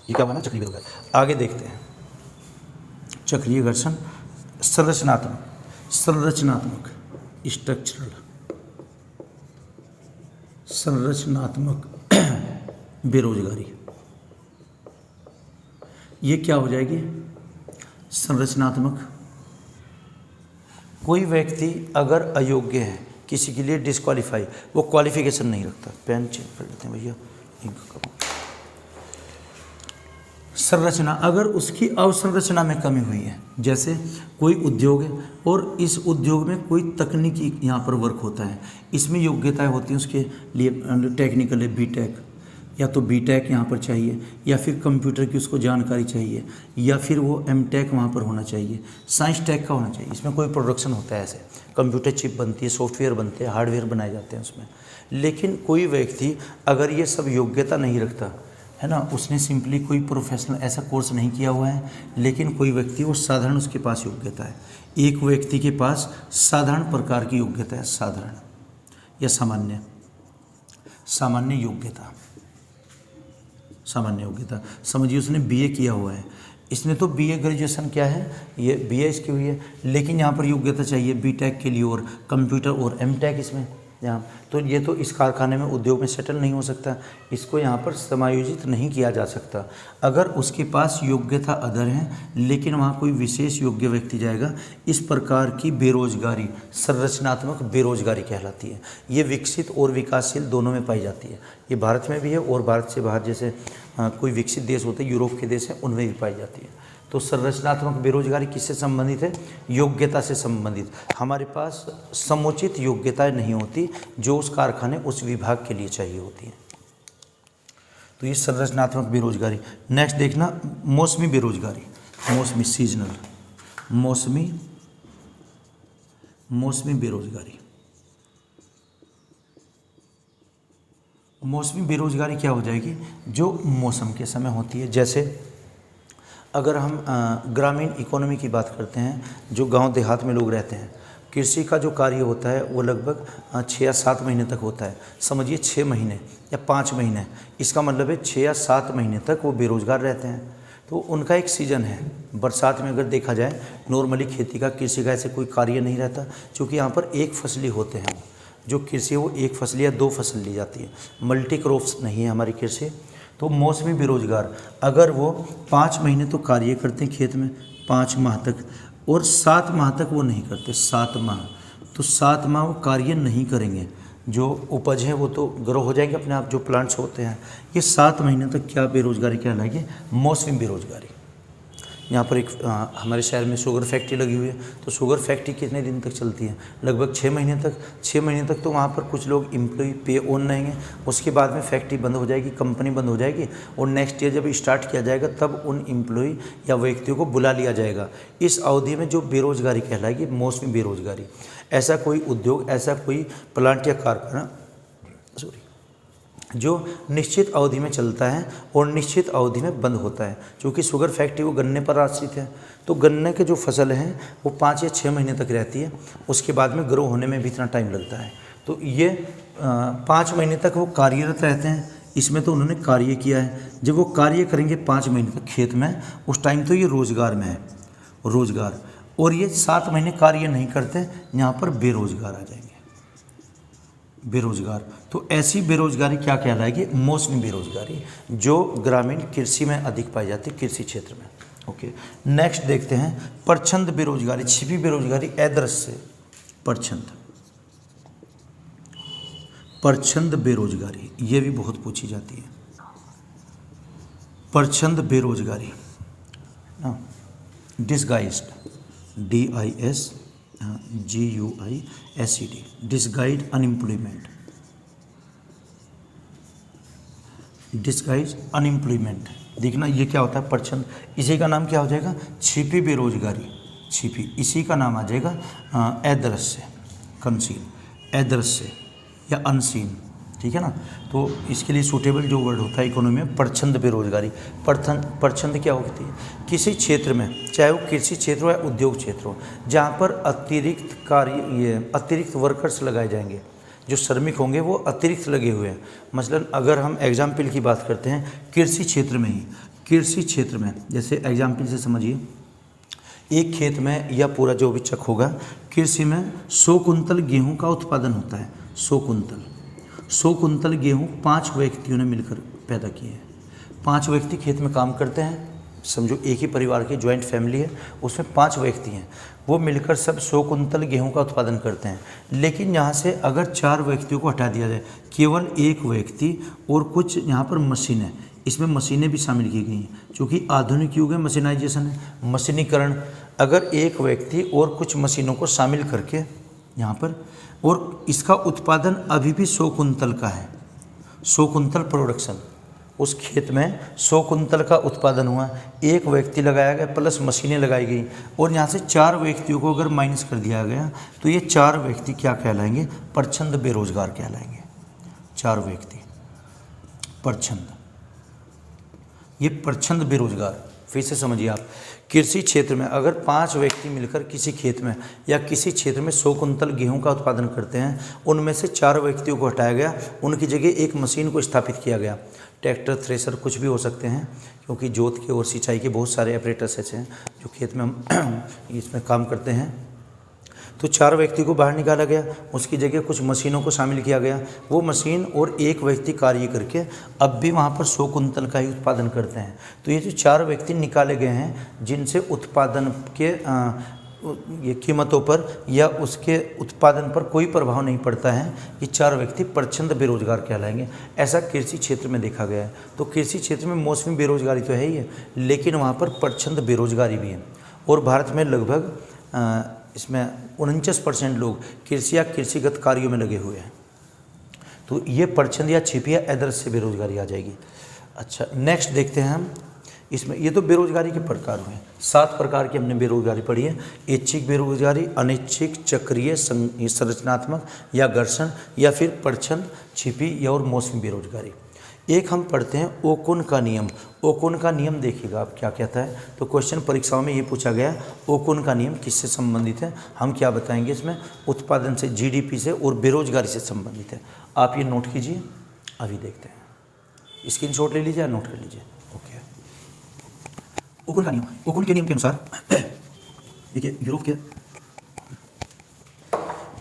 ये क्या बना, चक्रीय बेरोजगारी। आगे देखते हैं चक्रीय घर्षण, संरचनात्मक संरचनात्मक बेरोजगारी। ये क्या हो जाएगी, संरचनात्मक, कोई व्यक्ति अगर अयोग्य है, किसी के लिए डिस्क्वालीफाई, वो क्वालिफिकेशन नहीं रखता। पेन चेक कर लेते हैं भैया, संरचना, अगर उसकी अवसंरचना में कमी हुई है, जैसे कोई उद्योग है और इस उद्योग में कोई तकनीकी यहाँ पर वर्क होता है, इसमें योग्यताएं होती हैं उसके लिए, टेक्निकल है बीटेक, या तो बीटेक यहाँ पर चाहिए, या फिर कंप्यूटर की उसको जानकारी चाहिए, या फिर वो एमटेक वहाँ पर होना चाहिए, साइंस टेक का होना चाहिए। इसमें कोई प्रोडक्शन होता है, ऐसे कंप्यूटर चिप बनती है, सॉफ्टवेयर बनते हैं, हार्डवेयर बनाए जाते हैं उसमें। लेकिन कोई व्यक्ति अगर ये सब योग्यता नहीं रखता है ना, उसने सिंपली कोई प्रोफेशनल ऐसा कोर्स नहीं किया हुआ है, लेकिन कोई व्यक्ति वो साधारण उसके पास योग्यता है, एक व्यक्ति के पास साधारण प्रकार की योग्यता है, साधारण या सामान्य, सामान्य योग्यता, सामान्य योग्यता समझिए उसने बीए किया हुआ है, इसने तो बीए ग्रेजुएशन क्या है, ये बीए इसकी हुई है, लेकिन यहाँ पर योग्यता चाहिए बीटेक के लिए और कंप्यूटर और एमटेक इसमें यहाँ, तो ये तो इस कारखाने में उद्योग में सेटल नहीं हो सकता, इसको यहाँ पर समायोजित नहीं किया जा सकता। अगर उसके पास योग्यता अदर है लेकिन वहाँ कोई विशेष योग्य व्यक्ति जाएगा, इस प्रकार की बेरोजगारी संरचनात्मक बेरोजगारी कहलाती है। ये विकसित और विकासशील दोनों में पाई जाती है, ये भारत में भी है और भारत से बाहर जैसे कोई विकसित देश होते हैं, यूरोप के देश हैं, उनमें भी पाई जाती है। तो संरचनात्मक बेरोजगारी किससे संबंधित है, योग्यता से संबंधित। हमारे पास समुचित योग्यताएं नहीं होती जो उस कारखाने उस विभाग के लिए चाहिए होती है, तो ये संरचनात्मक बेरोजगारी। नेक्स्ट देखना मौसमी बेरोजगारी, मौसमी सीजनल, मौसमी बेरोजगारी। मौसमी बेरोजगारी क्या हो जाएगी, जो मौसम के समय होती है। जैसे अगर हम ग्रामीण इकोनॉमी की बात करते हैं, जो गांव देहात में लोग रहते हैं, कृषि का जो कार्य होता है वो लगभग 6 या 7 महीने तक होता है। समझिए 6 महीने या 5 महीने, इसका मतलब है 6 या 7 महीने तक वो बेरोजगार रहते हैं। तो उनका एक सीज़न है, बरसात में अगर देखा जाए नॉर्मली खेती का कृषि का ऐसे कोई कार्य नहीं रहता, क्योंकि यहाँ पर एक फसली होते हैं, जो कृषि है वो एक फसल या 2 फसल ली जाती है, मल्टी क्रॉप्स नहीं है हमारी कृषि। तो मौसमी बेरोजगार अगर वो 5 महीने तो कार्य करते हैं खेत में, 5 माह तक, और 7 माह तक वो नहीं करते, 7 माह, तो 7 माह वो कार्य नहीं करेंगे, जो उपज है वो तो ग्रो हो जाएंगे अपने आप, जो प्लांट्स होते हैं। ये 7 महीने तक क्या बेरोजगारी कहलाएगी, मौसमी बेरोजगारी। यहाँ पर एक हमारे शहर में शुगर फैक्ट्री लगी हुई है, तो शुगर फैक्ट्री कितने दिन तक चलती है, लगभग 6 महीने तक। 6 महीने तक तो वहाँ पर कुछ लोग एम्प्लॉय पे ऑन रहेंगे, उसके बाद में फैक्ट्री बंद हो जाएगी, कंपनी बंद हो जाएगी, और नेक्स्ट ईयर जब स्टार्ट किया जाएगा तब उन एम्प्लॉय या व्यक्तियों को बुला लिया जाएगा। इस अवधि में जो बेरोजगारी कहलाएगी मौसमी बेरोजगारी। ऐसा कोई उद्योग, ऐसा कोई प्लांट या कारखाना जो निश्चित अवधि में चलता है और निश्चित अवधि में बंद होता है। क्योंकि शुगर फैक्ट्री वो गन्ने पर आश्रित है, तो गन्ने के जो फसल हैं वो 5 या 6 महीने तक रहती है, उसके बाद में ग्रो होने में भी इतना टाइम लगता है। तो ये 5 महीने तक वो कार्यरत रहते हैं, इसमें तो उन्होंने कार्य किया है। जब वो कार्य करेंगे 5 महीने तक खेत में, उस टाइम तो ये रोजगार में है, रोजगार। और ये 7 महीने कार्य नहीं करते, यहाँ पर बेरोजगार आ जाएंगे, बेरोजगार। तो ऐसी बेरोजगारी क्या कहलाएगी, मौसमी बेरोजगारी, जो ग्रामीण कृषि में अधिक पाई जाती है, कृषि क्षेत्र में। ओके, नेक्स्ट देखते हैं प्रच्छंद बेरोजगारी, छिपी बेरोजगारी, अदृश्य प्रच्छंद, प्रच्छंद बेरोजगारी, ये भी बहुत पूछी जाती है। प्रच्छंद बेरोजगारी, disguised, DISGUISED, disguise unemployment, disguise unemployment. देखना ये क्या होता है, प्रच्छंद, इसी का नाम क्या हो जाएगा, छिपी बेरोजगारी, छिपी, इसी का नाम आ जाएगा अदृश्य, कंसील, अदृश्य या अनसीन, ठीक है ना। तो इसके लिए सूटेबल जो वर्ड होता है इकोनॉमी में, प्रच्छंद बेरोजगारी। प्रच्छंद क्या होती है, किसी क्षेत्र में, चाहे वो कृषि क्षेत्र हो या उद्योग क्षेत्र हो, जहाँ पर अतिरिक्त कार्य, ये अतिरिक्त वर्कर्स लगाए जाएंगे, जो श्रमिक होंगे वो अतिरिक्त लगे हुए हैं। मसलन अगर हम एग्जाम्पल की बात करते हैं कृषि क्षेत्र में ही, कृषि क्षेत्र में जैसे एग्जाम्पल से समझिए, एक खेत में या पूरा जो भी चक होगा कृषि में 100 कुंतल गेहूं का उत्पादन होता है, 100 कुंतल गेहूं 5 व्यक्तियों ने मिलकर पैदा किए हैं। 5 व्यक्ति खेत में काम करते हैं, समझो एक ही परिवार की जॉइंट फैमिली है, उसमें 5 व्यक्ति हैं, वो मिलकर सब 100 कुंतल गेहूं का उत्पादन करते हैं। लेकिन यहाँ से अगर 4 व्यक्तियों को हटा दिया जाए, केवल एक व्यक्ति और कुछ यहाँ पर मशीन है, इसमें मशीनें भी शामिल की गई हैं, क्योंकि आधुनिक युग है, मशीनाइजेशन है, मशीनीकरण। अगर एक व्यक्ति और कुछ मशीनों को शामिल करके यहाँ पर, और इसका उत्पादन अभी भी 100 कुंतल का है, 100 कुंतल प्रोडक्शन, उस खेत में 100 कुंतल का उत्पादन हुआ, एक व्यक्ति लगाया गया प्लस मशीनें लगाई गई, और यहाँ से 4 व्यक्तियों को अगर माइनस कर दिया गया तो ये 4 व्यक्ति क्या कहलाएंगे? प्रच्छंद बेरोजगार कहलाएंगे। 4 व्यक्ति प्रच्छंद, ये प्रच्छंद बेरोजगार। फिर से समझिए आप, कृषि क्षेत्र में अगर 5 व्यक्ति मिलकर किसी खेत में या किसी क्षेत्र में 100 कुंतल गेहूं का उत्पादन करते हैं, उनमें से 4 व्यक्तियों को हटाया गया, उनकी जगह एक मशीन को स्थापित किया गया। ट्रैक्टर, थ्रेशर कुछ भी हो सकते हैं, क्योंकि जोत के और सिंचाई के बहुत सारे ऑपरेटर्स ऐसे हैं जो खेत में हम इसमें काम करते हैं। तो 4 व्यक्ति को बाहर निकाला गया, उसकी जगह कुछ मशीनों को शामिल किया गया। वो मशीन और एक व्यक्ति कार्य करके अब भी वहाँ पर 100 कुंतल का ही उत्पादन करते हैं। तो ये जो 4 व्यक्ति निकाले गए हैं, जिनसे उत्पादन के ये कीमतों पर या उसके उत्पादन पर कोई प्रभाव नहीं पड़ता है, ये 4 व्यक्ति प्रच्छंद बेरोजगार कहलाएंगे। ऐसा कृषि क्षेत्र में देखा गया है। तो कृषि क्षेत्र में मौसमी बेरोजगारी तो है ही है, लेकिन वहाँ पर प्रच्छंद बेरोजगारी भी है। और भारत में लगभग इसमें 49% लोग कृषि या कृषिगत कार्यों में लगे हुए हैं। तो ये प्रच्छंद या छिपी या अदृश्य बेरोजगारी आ जाएगी। अच्छा, नेक्स्ट देखते हैं हम इसमें। ये तो बेरोजगारी के प्रकार हुए, 7 प्रकार की हमने बेरोजगारी पढ़ी है। ऐच्छिक बेरोजगारी, अनैच्छिक, चक्रीय, संरचनात्मक या घर्षण, या फिर प्रच्छंद, छिपी या और मौसमी बेरोजगारी। एक हम पढ़ते हैं ओकुन का नियम। ओकुन का नियम देखिएगा आप क्या कहता है। तो क्वेश्चन परीक्षाओं में ये पूछा गया, ओकुन का नियम किससे संबंधित है? हम क्या बताएंगे इसमें? उत्पादन से, जीडीपी से और बेरोजगारी से संबंधित है। आप ये नोट कीजिए, अभी देखते हैं। स्क्रीनशॉट ले लीजिए, नोट कर लीजिए। ओके, ओकुन का नियम। ओकुन के नियम के अनुसार देखिए,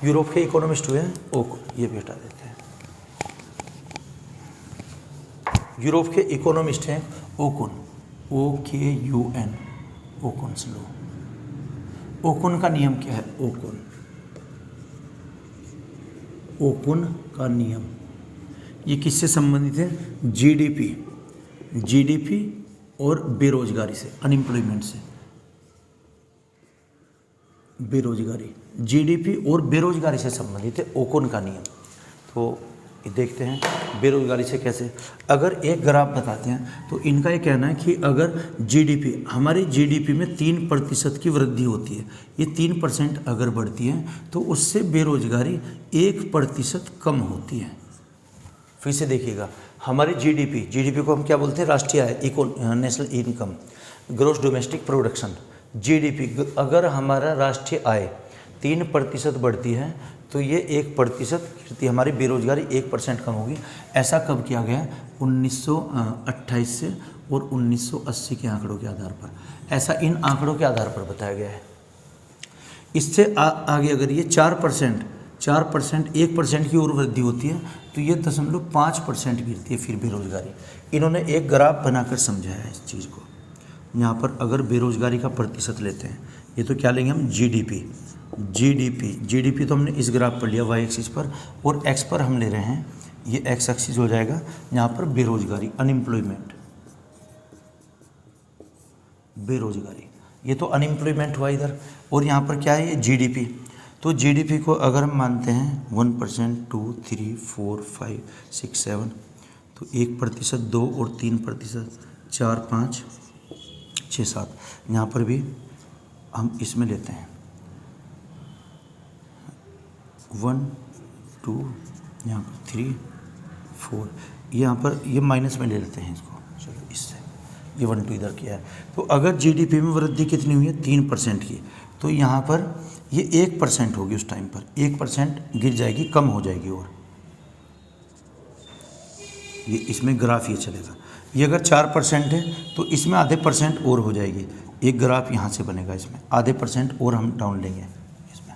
यूरोप के इकोनॉमिस्ट हुए ओकुन, ये भी हटा देते हैं। यूरोप के इकोनॉमिस्ट हैं ओकुन, OKUN, ओकुन लॉ। ओकुन का नियम क्या है? ओकुन का नियम ये किससे संबंधित है? जीडीपी और बेरोजगारी से, अनएम्प्लॉयमेंट से। बेरोजगारी, जीडीपी और बेरोजगारी से संबंधित है ओकुन का नियम। तो देखते हैं बेरोजगारी से कैसे। अगर एक ग्राफ बताते हैं तो इनका ये कहना है कि अगर जीडीपी, हमारी जीडीपी में 3% की वृद्धि होती है, ये 3% अगर बढ़ती है तो उससे बेरोजगारी 1% कम होती है। फिर से देखिएगा, हमारी जीडीपी को हम क्या बोलते हैं? राष्ट्रीय आय, national income, gross domestic production. GDP, अगर हमारा राष्ट्रीय आय 3% बढ़ती है तो ये 1% गिरती, हमारी बेरोजगारी 1% कम होगी। ऐसा कब किया गया? 1928 से और 1980 के आंकड़ों के आधार पर, ऐसा इन आंकड़ों के आधार पर बताया गया है। इससे आगे अगर ये 4%, 1% की और वृद्धि होती है तो ये 0.5% गिरती है फिर बेरोजगारी। इन्होंने एक ग्राफ बनाकर समझाया है इस चीज़ को। यहाँ पर अगर बेरोजगारी का प्रतिशत लेते हैं, ये तो क्या लेंगे हम? जीडीपी तो हमने इस ग्राफ पर लिया वाई एक्सिस पर, और एक्स पर हम ले रहे हैं, ये एक्स एक्सिस हो जाएगा यहाँ पर बेरोजगारी, अनएम्प्लॉयमेंट, बेरोजगारी, ये तो अनएम्प्लॉयमेंट हुआ इधर। और यहाँ पर क्या है? ये जीडीपी। तो जीडीपी को अगर हम मानते हैं 1%, 2, 3, 4, 5, 6, 7, तो 1%, 2 और 3%, 4, 5, 6, 7, यहाँ पर भी हम इसमें लेते हैं 1, 2, यहाँ पर 3, 4, यहाँ पर ये माइनस में ले लेते हैं इसको, चलो इससे ये 1, 2 इधर किया है। तो अगर जीडीपी में वृद्धि कितनी हुई है? 3% की, तो यहाँ पर ये 1% होगी। उस टाइम पर 1% गिर जाएगी, कम हो जाएगी। और ये इसमें ग्राफ ये चलेगा, ये अगर 4% है तो इसमें आधे % और हो जाएगी। एक ग्राफ यहाँ से बनेगा, इसमें आधे % और हम डाउन लेंगे इसमें।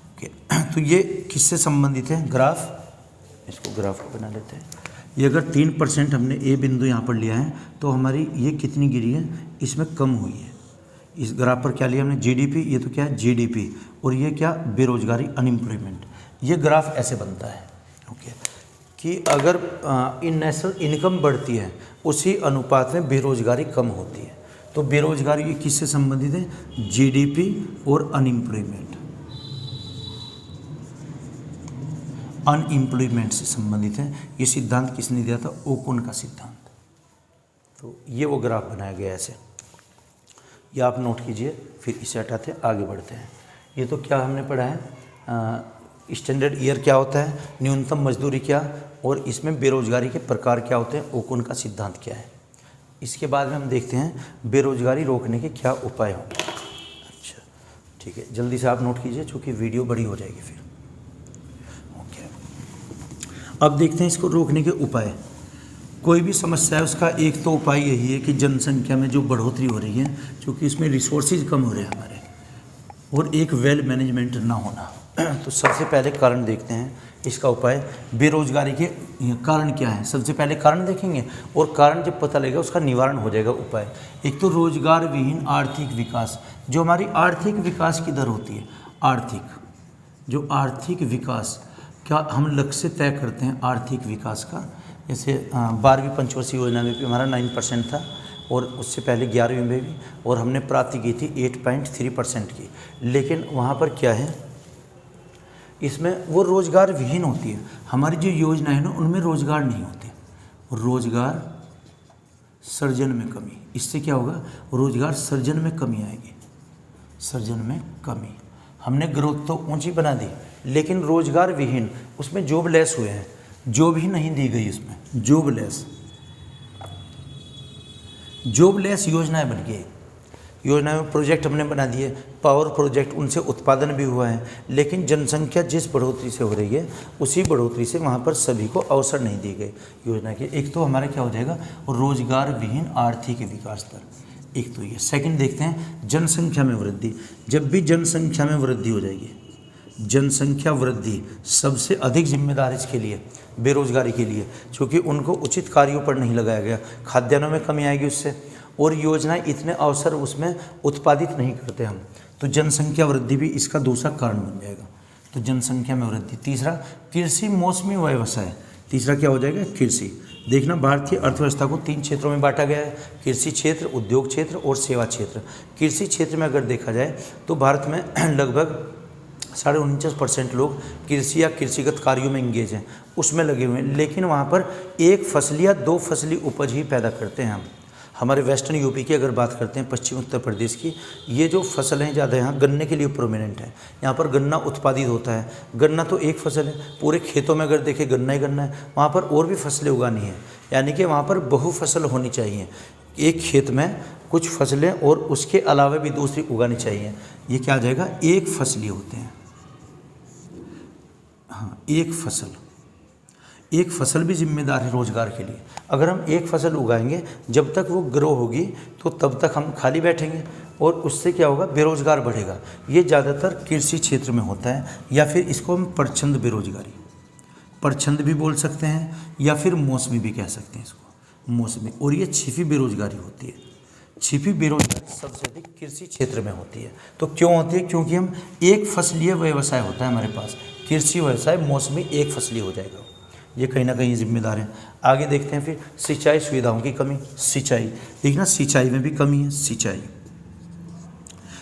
ओके, तो ये किससे संबंधित है? ग्राफ, इसको ग्राफ को बना लेते हैं। ये अगर 3% हमने ए बिंदु यहाँ पर लिया है तो हमारी ये कितनी गिरी है? इसमें कम हुई है। इस ग्राफ पर क्या लिया हमने? जीडीपी, ये तो क्या है? जीडीपी, और ये क्या? बेरोजगारी, अनएम्प्लॉयमेंट। ये ग्राफ ऐसे बनता है। ओके, कि अगर नेशनल इनकम बढ़ती है उसी अनुपात में बेरोजगारी कम होती है। तो बेरोजगारी ये किससे संबंधित है? जीडीपी और अनएम्प्लॉयमेंट, अनएम्प्लॉयमेंट से संबंधित है। ये सिद्धांत किसने दिया था? ओकुन का सिद्धांत। तो ये वो ग्राफ बनाया गया ऐसे, ये आप नोट कीजिए, फिर इसे हटाते आगे बढ़ते हैं। ये तो क्या हमने पढ़ा है, स्टैंडर्ड ईयर क्या होता है, न्यूनतम मजदूरी क्या, और इसमें बेरोजगारी के प्रकार क्या होते हैं, ओकुन का सिद्धांत क्या है। इसके बाद में हम देखते हैं बेरोजगारी रोकने के क्या उपाय होंगे। अच्छा ठीक है, जल्दी से आप नोट कीजिए चूँकि वीडियो बड़ी हो जाएगी फिर। ओके, अब देखते हैं इसको रोकने के उपाय। कोई भी समस्या है उसका एक तो उपाय यही है कि जनसंख्या में जो बढ़ोतरी हो रही है, क्योंकि इसमें रिसोर्सेज कम हो रहे हैं हमारे, और एक वेल मैनेजमेंट ना होना। तो सबसे पहले कारण देखते हैं इसका उपाय। बेरोजगारी के कारण क्या है, सबसे पहले कारण देखेंगे, और कारण जब पता लगेगा उसका निवारण हो जाएगा उपाय। एक तो रोजगार विहीन आर्थिक विकास। जो हमारी आर्थिक विकास की दर होती है, जो आर्थिक विकास, क्या हम लक्ष्य तय करते हैं आर्थिक विकास का? जैसे 12वीं पंचवर्षीय योजना में भी हमारा 9% था, और उससे पहले 11वीं में भी, और हमने प्राप्ति की थी 8.3% की। लेकिन वहाँ पर क्या है, इसमें वो रोज़गार विहीन होती है। हमारी जो योजना है ना, उनमें रोज़गार नहीं होते, रोज़गार सृजन में कमी। इससे क्या होगा? रोज़गार सृजन में कमी आएगी, सृजन में कमी। हमने ग्रोथ तो ऊंची बना दी, लेकिन रोज़गार विहीन, उसमें जॉबलेस हुए हैं, जॉब ही नहीं दी गई उसमें, जॉबलेस योजनाएं बन गई। योजना में प्रोजेक्ट हमने बना दिए, पावर प्रोजेक्ट, उनसे उत्पादन भी हुआ है, लेकिन जनसंख्या जिस बढ़ोतरी से हो रही है उसी बढ़ोतरी से वहाँ पर सभी को अवसर नहीं दिए गए योजना के। एक तो हमारा क्या हो जाएगा? रोजगार विहीन आर्थिक विकास दर, एक तो ये। सेकंड देखते हैं जनसंख्या में वृद्धि। जब भी जनसंख्या में वृद्धि हो जाएगी, जनसंख्या वृद्धि सबसे अधिक जिम्मेदार इसके लिए बेरोजगारी के लिए, क्योंकि उनको उचित कार्यों पर नहीं लगाया गया, खाद्यान्नों में कमी आएगी उससे, और योजनाएं इतने अवसर उसमें उत्पादित नहीं करते हम। तो जनसंख्या वृद्धि भी इसका दूसरा कारण बन जाएगा। तो जनसंख्या में वृद्धि। तीसरा कृषि मौसमी व्यवसाय। तीसरा क्या हो जाएगा? कृषि। देखना, भारतीय अर्थव्यवस्था को 3 क्षेत्रों में बांटा गया है, कृषि क्षेत्र, उद्योग क्षेत्र और सेवा क्षेत्र। कृषि क्षेत्र में अगर देखा जाए तो भारत में लगभग 49% लोग कृषि या कृषिगत कार्यों में इंगेज हैं, उसमें लगे हुए हैं। लेकिन वहाँ पर एक फसली या 2 फसली उपज ही पैदा करते हैं हम। हमारे वेस्टर्न यूपी की अगर बात करते हैं, पश्चिम उत्तर प्रदेश की, ये जो फसल हैं ज़्यादा यहाँ गन्ने के लिए प्रोमिनेंट है। यहाँ पर गन्ना उत्पादित होता है। गन्ना तो एक फसल है, पूरे खेतों में अगर देखें गन्ना ही गन्ना है। वहाँ पर और भी फसलें उगानी है, यानी कि वहाँ पर बहुफसल होनी चाहिए। एक खेत में कुछ फसलें और उसके अलावा भी दूसरी उगानी चाहिए। ये क्या आ जाएगा? एक फसली होते हैं। हाँ, एक फसल भी जिम्मेदार है रोजगार के लिए। अगर हम एक फसल उगाएंगे, जब तक वो ग्रो होगी तो तब तक हम खाली बैठेंगे, और उससे क्या होगा? बेरोजगार बढ़ेगा। ये ज़्यादातर कृषि क्षेत्र में होता है, या फिर इसको हम परछंद बेरोजगारी, परछंद भी बोल सकते हैं, या फिर मौसमी भी कह सकते हैं इसको, मौसमी। और ये छिपी बेरोजगारी होती है। छिपी बेरोजगारी सबसे अधिक कृषि क्षेत्र में होती है। तो क्यों होती है? क्योंकि हम एक फसलीय व्यवसाय होता है हमारे पास, कृषि व्यवसाय मौसमी एक फसली हो जाएगा, ये कहीं ना कहीं जिम्मेदार है। आगे देखते हैं फिर सिंचाई सुविधाओं की कमी। सिंचाई देखना, सिंचाई में भी कमी है।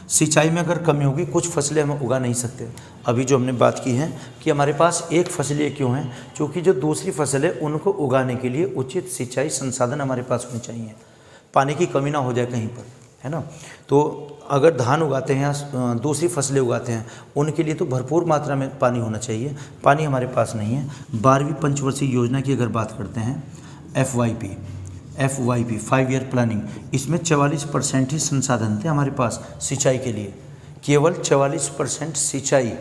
सिंचाई में अगर कमी होगी, कुछ फसलें हम उगा नहीं सकते। अभी जो हमने बात की है कि हमारे पास एक फसलें क्यों हैं, क्योंकि जो दूसरी फसल है उनको उगाने के लिए उचित सिंचाई संसाधन हमारे पास होने चाहिए, पानी की कमी ना हो जाए कहीं पर, है ना। तो अगर धान उगाते हैं या दूसरी फसलें उगाते हैं, उनके लिए तो भरपूर मात्रा में पानी होना चाहिए। पानी हमारे पास नहीं है। 12वीं पंचवर्षीय योजना की अगर बात करते हैं, FYP 5 ईयर प्लानिंग, इसमें 44% ही संसाधन थे हमारे पास सिंचाई के लिए, केवल 44% सिंचाई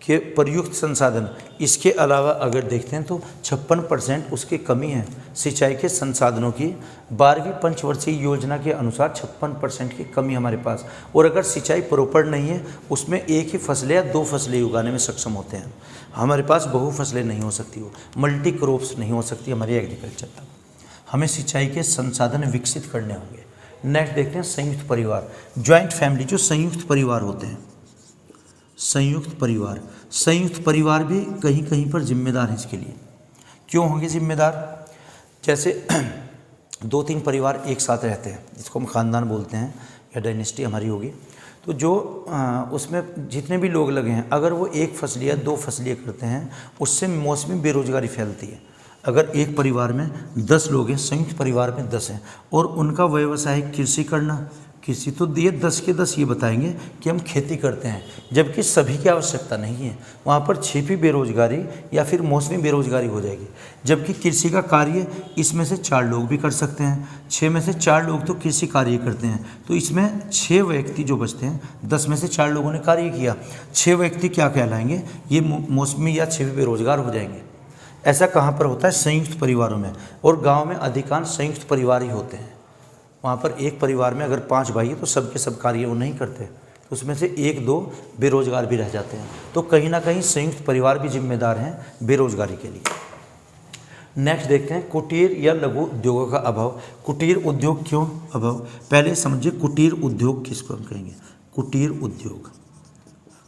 के प्रयुक्त संसाधन। इसके अलावा अगर देखते हैं तो 56% उसकी कमी है सिंचाई के संसाधनों की। 12वीं पंचवर्षीय योजना के अनुसार 56% की कमी हमारे पास। और अगर सिंचाई प्रॉपर नहीं है, उसमें एक ही फसलें या 2 फसलें उगाने में सक्षम होते हैं। हमारे पास बहुफसलें नहीं हो सकती, हो मल्टी क्रॉप्स नहीं हो सकती हमारी एग्रीकल्चर तक। हमें सिंचाई के संसाधन विकसित करने होंगे। नेक्स्ट देखते हैं संयुक्त परिवार, ज्वाइंट फैमिली, जो संयुक्त परिवार होते हैं। संयुक्त परिवार भी कहीं कहीं पर जिम्मेदार है इसके लिए, क्यों होंगे जिम्मेदार? जैसे 2-3 परिवार एक साथ रहते हैं, जिसको हम ख़ानदान बोलते हैं या डायनेस्टी हमारी होगी, तो जो उसमें जितने भी लोग लगे हैं, अगर वो एक फसलिया 2 फसलियाँ करते हैं, उससे मौसमी बेरोजगारी फैलती है। अगर एक परिवार में 10 लोग हैं, संयुक्त परिवार में 10 हैं, और उनका व्यवसाय कृषि करना, कृषि तो ये 10 के 10 ये बताएंगे कि हम खेती करते हैं, जबकि सभी की आवश्यकता नहीं है, वहाँ पर छिपी बेरोजगारी या फिर मौसमी बेरोजगारी हो जाएगी। जबकि कृषि का कार्य इसमें से 4 लोग भी कर सकते हैं, 6 में से 4 लोग तो कृषि कार्य करते हैं, तो इसमें 6 व्यक्ति जो बचते हैं, 10 में से 4 लोगों ने कार्य किया, 6 व्यक्ति क्या कहलाएंगे? ये मौसमी या छिपी बेरोजगार हो जाएंगे। ऐसा कहाँ पर होता है? संयुक्त परिवारों में, और गाँव में अधिकांश संयुक्त परिवार ही होते हैं। वहाँ पर एक परिवार में अगर 5 भाई है तो सबके सब कार्य वो नहीं करते, उसमें से 1-2 बेरोजगार भी रह जाते हैं। तो कहीं ना कहीं संयुक्त परिवार भी जिम्मेदार हैं बेरोजगारी के लिए। नेक्स्ट देखते हैं कुटीर या लघु उद्योगों का अभाव। कुटीर उद्योग क्यों अभाव? पहले समझिए कुटीर उद्योग किसको हम कहेंगे। कुटीर उद्योग,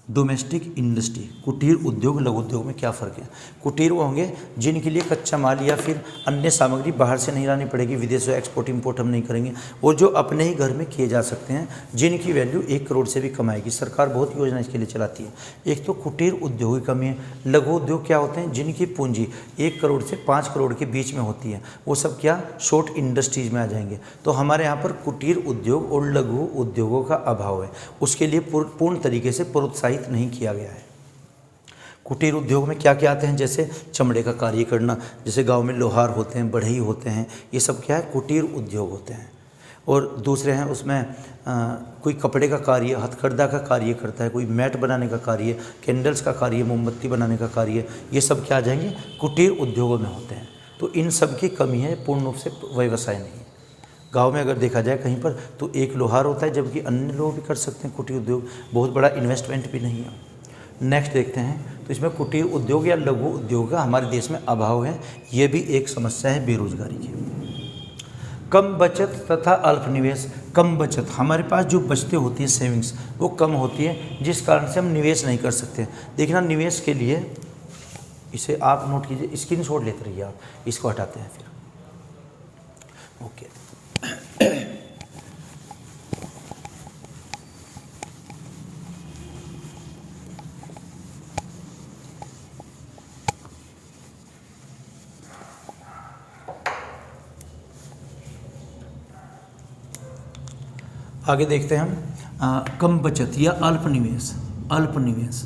डोमेस्टिक इंडस्ट्री। कुटीर उद्योग लघु उद्योग में क्या फ़र्क है? कुटीर वो होंगे जिनके लिए कच्चा माल या फिर अन्य सामग्री बाहर से नहीं लानी पड़ेगी, विदेश से एक्सपोर्ट इंपोर्ट हम नहीं करेंगे, और जो अपने ही घर में किए जा सकते हैं, जिनकी वैल्यू 1 करोड़ से भी कमाएगी। सरकार बहुत योजना इसके लिए चलाती है। एक तो कुटीर उद्योग की कमी है। लघु उद्योग क्या होते हैं? जिनकी पूंजी 1 करोड़ से 5 करोड़ के बीच में होती है, वो सब क्या शॉर्ट इंडस्ट्रीज में आ जाएंगे। तो हमारे यहाँ पर कुटीर उद्योग और लघु उद्योगों का अभाव है, उसके लिए पूर्ण तरीके से प्रोत्साहित नहीं किया गया है। कुटीर उद्योग में क्या क्या आते हैं? जैसे चमड़े का कार्य करना, जैसे गांव में लोहार होते हैं, बढ़ई होते हैं, ये सब क्या है? कुटीर उद्योग होते हैं। और दूसरे हैं उसमें कोई कपड़े का कार्य, हथकरघा का कार्य करता है, कोई मैट बनाने का कार्य, कैंडल्स का कार्य, मोमबत्ती बनाने का कार्य, ये सब क्या आ जाएंगे? कुटीर उद्योगों में होते हैं। तो इन सब की कमी है, पूर्ण रूप से व्यवसाय नहीं है। गांव में अगर देखा जाए कहीं पर तो एक लोहार होता है, जबकि अन्य लोग भी कर सकते हैं कुटीर उद्योग, बहुत बड़ा इन्वेस्टमेंट भी नहीं है। नेक्स्ट देखते हैं, तो इसमें कुटीर उद्योग या लघु उद्योग का हमारे देश में अभाव है, ये भी एक समस्या है बेरोजगारी की। कम बचत तथा अल्प निवेश। कम बचत, हमारे पास जो बचतें होती है सेविंग्स, वो कम होती है, जिस कारण से हम निवेश नहीं कर सकते। देखना, निवेश के लिए इसे आप नोट कीजिए, स्क्रीनशॉट लेते रहिए आप, इसको हटाते हैं फिर। ओके, आगे देखते हैं हम कम बचत या अल्प निवेश। अल्प निवेश,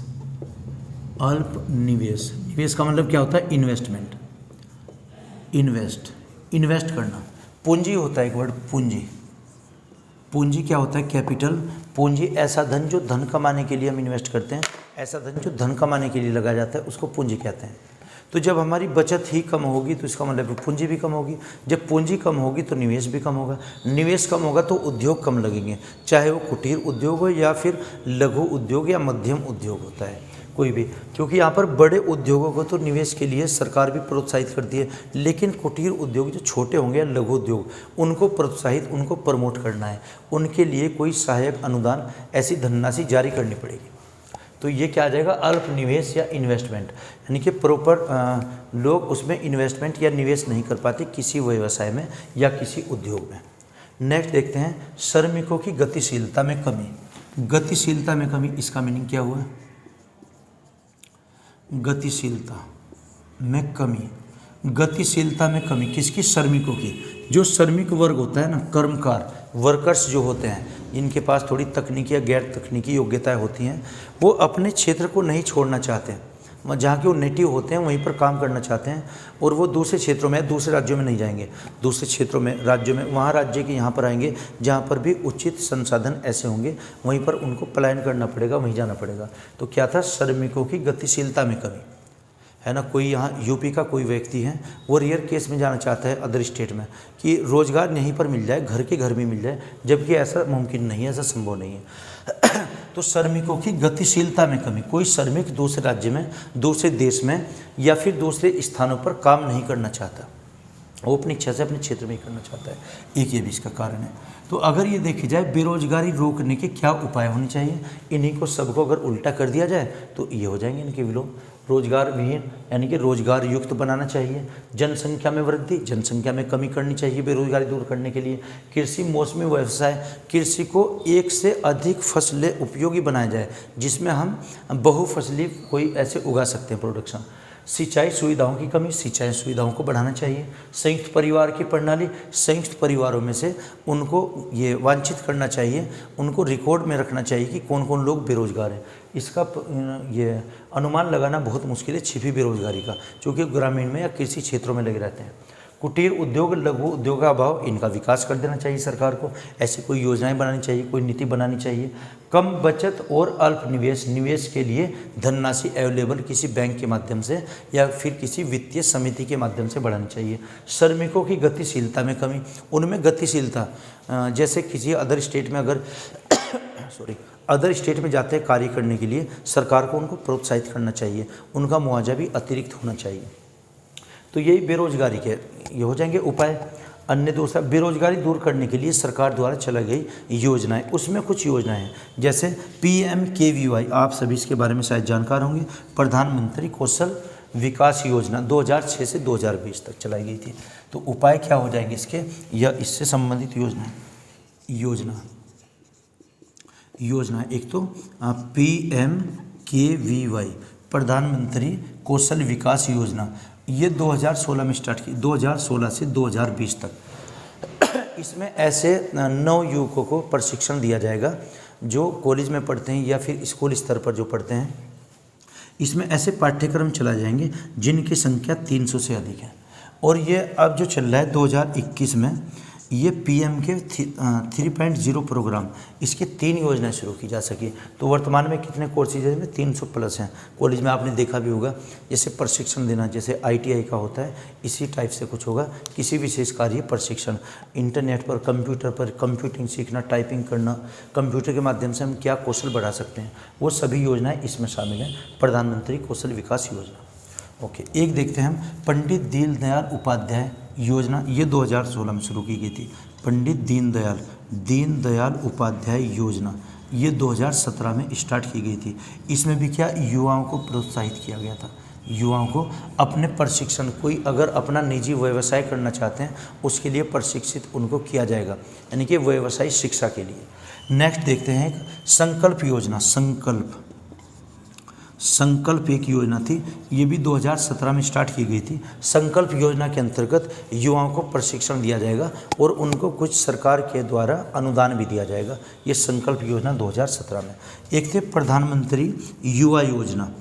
अल्प निवेश, निवेश का मतलब क्या होता है? इन्वेस्टमेंट, इन्वेस्ट करना। पूंजी होता है एक वर्ड, पूंजी। पूंजी क्या होता है? कैपिटल। पूंजी ऐसा धन जो धन कमाने के लिए हम इन्वेस्ट करते हैं, ऐसा धन जो धन कमाने के लिए लगाया जाता है, उसको पूंजी कहते हैं। तो जब हमारी बचत ही कम होगी तो इसका मतलब पूंजी भी कम होगी। जब पूंजी कम होगी तो निवेश भी कम होगा, निवेश कम होगा तो उद्योग कम लगेंगे, चाहे वो कुटीर उद्योग हो या फिर लघु उद्योग या मध्यम उद्योग होता है कोई भी। क्योंकि यहाँ पर बड़े उद्योगों को तो निवेश के लिए सरकार भी प्रोत्साहित करती है, लेकिन कुटीर उद्योग जो छोटे होंगे या लघु उद्योग, उनको प्रोत्साहित, उनको प्रमोट करना है, उनके लिए कोई सहायक अनुदान, ऐसी धनराशि जारी करनी पड़ेगी। तो ये क्या आ जाएगा? अल्प निवेश या इन्वेस्टमेंट, यानी कि प्रॉपर लोग उसमें इन्वेस्टमेंट या निवेश नहीं कर पाते किसी व्यवसाय में या किसी उद्योग में। नेक्स्ट देखते हैं श्रमिकों की गतिशीलता में कमी। गतिशीलता में कमी, इसका मीनिंग क्या हुआ? गतिशीलता में कमी। गतिशीलता में कमी किसकी? श्रमिकों की। जो श्रमिक वर्ग होता है ना, कर्मकार, वर्कर्स जो होते हैं, जिनके पास थोड़ी तकनीकी या गैर तकनीकी योग्यताएं होती हैं, वो अपने क्षेत्र को नहीं छोड़ना चाहते हैं। जहाँ के वो नेटिव होते हैं वहीं पर काम करना चाहते हैं, और वो दूसरे क्षेत्रों में, दूसरे राज्यों में नहीं जाएंगे, दूसरे क्षेत्रों में, राज्यों में, वहाँ राज्य के यहाँ पर आएंगे जहाँ पर भी उचित संसाधन ऐसे होंगे, वहीं पर उनको पलायन करना पड़ेगा, वहीं जाना पड़ेगा। तो क्या था? श्रमिकों की गतिशीलता में कमी है ना। कोई यहाँ यूपी का कोई व्यक्ति है, वो रेयर केस में जाना चाहता है अदर स्टेट में कि रोज़गार यहीं पर मिल जाए, घर के घर में मिल जाए, जबकि ऐसा मुमकिन नहीं है, ऐसा संभव नहीं है। तो श्रमिकों की गतिशीलता में कमी, कोई श्रमिक दूसरे राज्य में, दूसरे देश में या फिर दूसरे स्थानों पर काम नहीं करना चाहता, वो अपनी इच्छा से अपने क्षेत्र में ही करना चाहता है। एक ये भी इसका कारण है। तो अगर ये देखी जाए बेरोजगारी रोकने के क्या उपाय होने चाहिए, इन्हीं को सबको अगर उल्टा कर दिया जाए तो ये हो जाएंगे इनके विलोम। रोजगार विहीन यानी कि रोजगार युक्त बनाना चाहिए। जनसंख्या में वृद्धि, जनसंख्या में कमी करनी चाहिए बेरोजगारी दूर करने के लिए। कृषि मौसमी व्यवसाय, कृषि को एक से अधिक फसलें उपयोगी बनाया जाए जिसमें हम बहुफसली कोई ऐसे उगा सकते हैं प्रोडक्शन। सिंचाई सुविधाओं की कमी, सिंचाई सुविधाओं को बढ़ाना चाहिए। संयुक्त परिवार की प्रणाली, संयुक्त परिवारों में से उनको ये वांछित करना चाहिए, उनको रिकॉर्ड में रखना चाहिए कि कौन कौन लोग बेरोजगार हैं। इसका ये अनुमान लगाना बहुत मुश्किल है छिपी बेरोजगारी का, क्योंकि ग्रामीण में या कृषि क्षेत्रों में लगे रहते हैं। कुटीर उद्योग, लघु उद्योग का अभाव, इनका विकास कर देना चाहिए सरकार को। ऐसी कोई योजनाएं बनानी चाहिए, कोई नीति बनानी चाहिए। कम बचत और अल्प निवेश, निवेश के लिए धनराशि अवेलेबल किसी बैंक के माध्यम से या फिर किसी वित्तीय समिति के माध्यम से बढ़ानी चाहिए। श्रमिकों की गतिशीलता में कमी, उनमें गतिशीलता, जैसे किसी अदर स्टेट में अगर अदर स्टेट में जाते हैं कार्य करने के लिए, सरकार को उनको प्रोत्साहित करना चाहिए, उनका मुआवजा भी अतिरिक्त होना चाहिए। तो यही बेरोजगारी के ये हो जाएंगे उपाय। अन्य दूसरा, बेरोजगारी दूर करने के लिए सरकार द्वारा चलाई गई योजनाएं, उसमें कुछ योजनाएं हैं जैसे PMKVY, आप सभी इसके बारे में शायद जानकार होंगे, प्रधानमंत्री कौशल विकास योजना 2006 से 2020 तक चलाई गई थी। तो उपाय क्या हो जाएंगे इसके या इससे संबंधित योजना एक तो PMKVY प्रधानमंत्री कौशल विकास योजना, ये 2016 में स्टार्ट की, 2016 से 2020 तक। इसमें ऐसे 9 युवकों को प्रशिक्षण दिया जाएगा जो कॉलेज में पढ़ते हैं या फिर स्कूल स्तर पर जो पढ़ते हैं। इसमें ऐसे पाठ्यक्रम चलाए जाएंगे जिनकी संख्या 300 से अधिक है। और ये अब जो चल रहा है 2021 में, ये PM के 3.0 प्रोग्राम, इसकी 3 योजनाएं शुरू की जा सकी। तो वर्तमान में कितने कोर्सेज हैं? 300 प्लस हैं। कॉलेज में आपने देखा भी होगा, जैसे प्रशिक्षण देना, जैसे ITI का होता है, इसी टाइप से कुछ होगा, किसी विशेष कार्य प्रशिक्षण। इंटरनेट पर, कंप्यूटर पर कंप्यूटिंग सीखना, टाइपिंग करना, कंप्यूटर के माध्यम से हम क्या कौशल बढ़ा सकते हैं, वो सभी योजनाएँ इसमें शामिल हैं, प्रधानमंत्री कौशल विकास योजना। ओके, एक देखते हैं हम, पंडित दीनदयाल उपाध्याय योजना, ये 2016 में शुरू की गई थी। पंडित दीनदयाल उपाध्याय योजना ये 2017 में स्टार्ट की गई थी। इसमें भी क्या, युवाओं को प्रोत्साहित किया गया था। युवाओं को अपने प्रशिक्षण, कोई अगर अपना निजी व्यवसाय करना चाहते हैं उसके लिए प्रशिक्षित उनको किया जाएगा, यानी कि व्यवसायिक शिक्षा के लिए। नेक्स्ट देखते हैं एक संकल्प योजना। संकल्प एक योजना थी, ये भी 2017 में स्टार्ट की गई थी। संकल्प योजना के अंतर्गत युवाओं को प्रशिक्षण दिया जाएगा और उनको कुछ सरकार के द्वारा अनुदान भी दिया जाएगा। ये संकल्प योजना 2017 में। एक थे प्रधानमंत्री युवा योजना,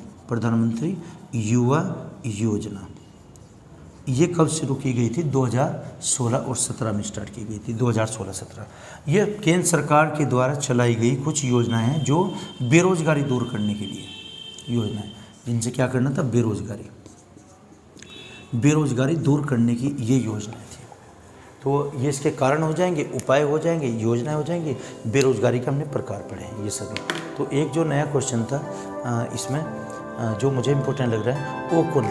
ये कब शुरू की गई थी? 2016 और 17 में स्टार्ट की गई थी, 2016-17। ये केंद्र सरकार के द्वारा चलाई गई कुछ योजनाएं हैं जो बेरोजगारी दूर करने के लिए योजनाएं, जिनसे क्या करना था, बेरोजगारी दूर करने की ये योजनाएं थी। तो ये इसके कारण हो जाएंगे, उपाय हो जाएंगे, योजनाएं हो जाएंगी। बेरोजगारी के हमने प्रकार पढ़े हैं ये सभी। तो एक जो नया क्वेश्चन था इसमें जो मुझे इम्पोर्टेंट लग रहा है, ओकोन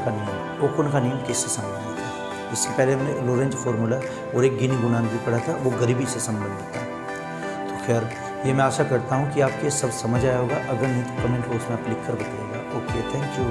का नियम किससे संबंधित है? इससे पहले हमने लोरेंज फार्मूला और एक गिनी गुणांक भी पढ़ा था, वो गरीबी से संबंधित था। तो खैर, ये मैं आशा करता हूँ कि आपके सब समझ आया होगा। अगर नहीं तो कमेंट बॉक्स में आप लिख कर बताइएगा। Okay, thank you.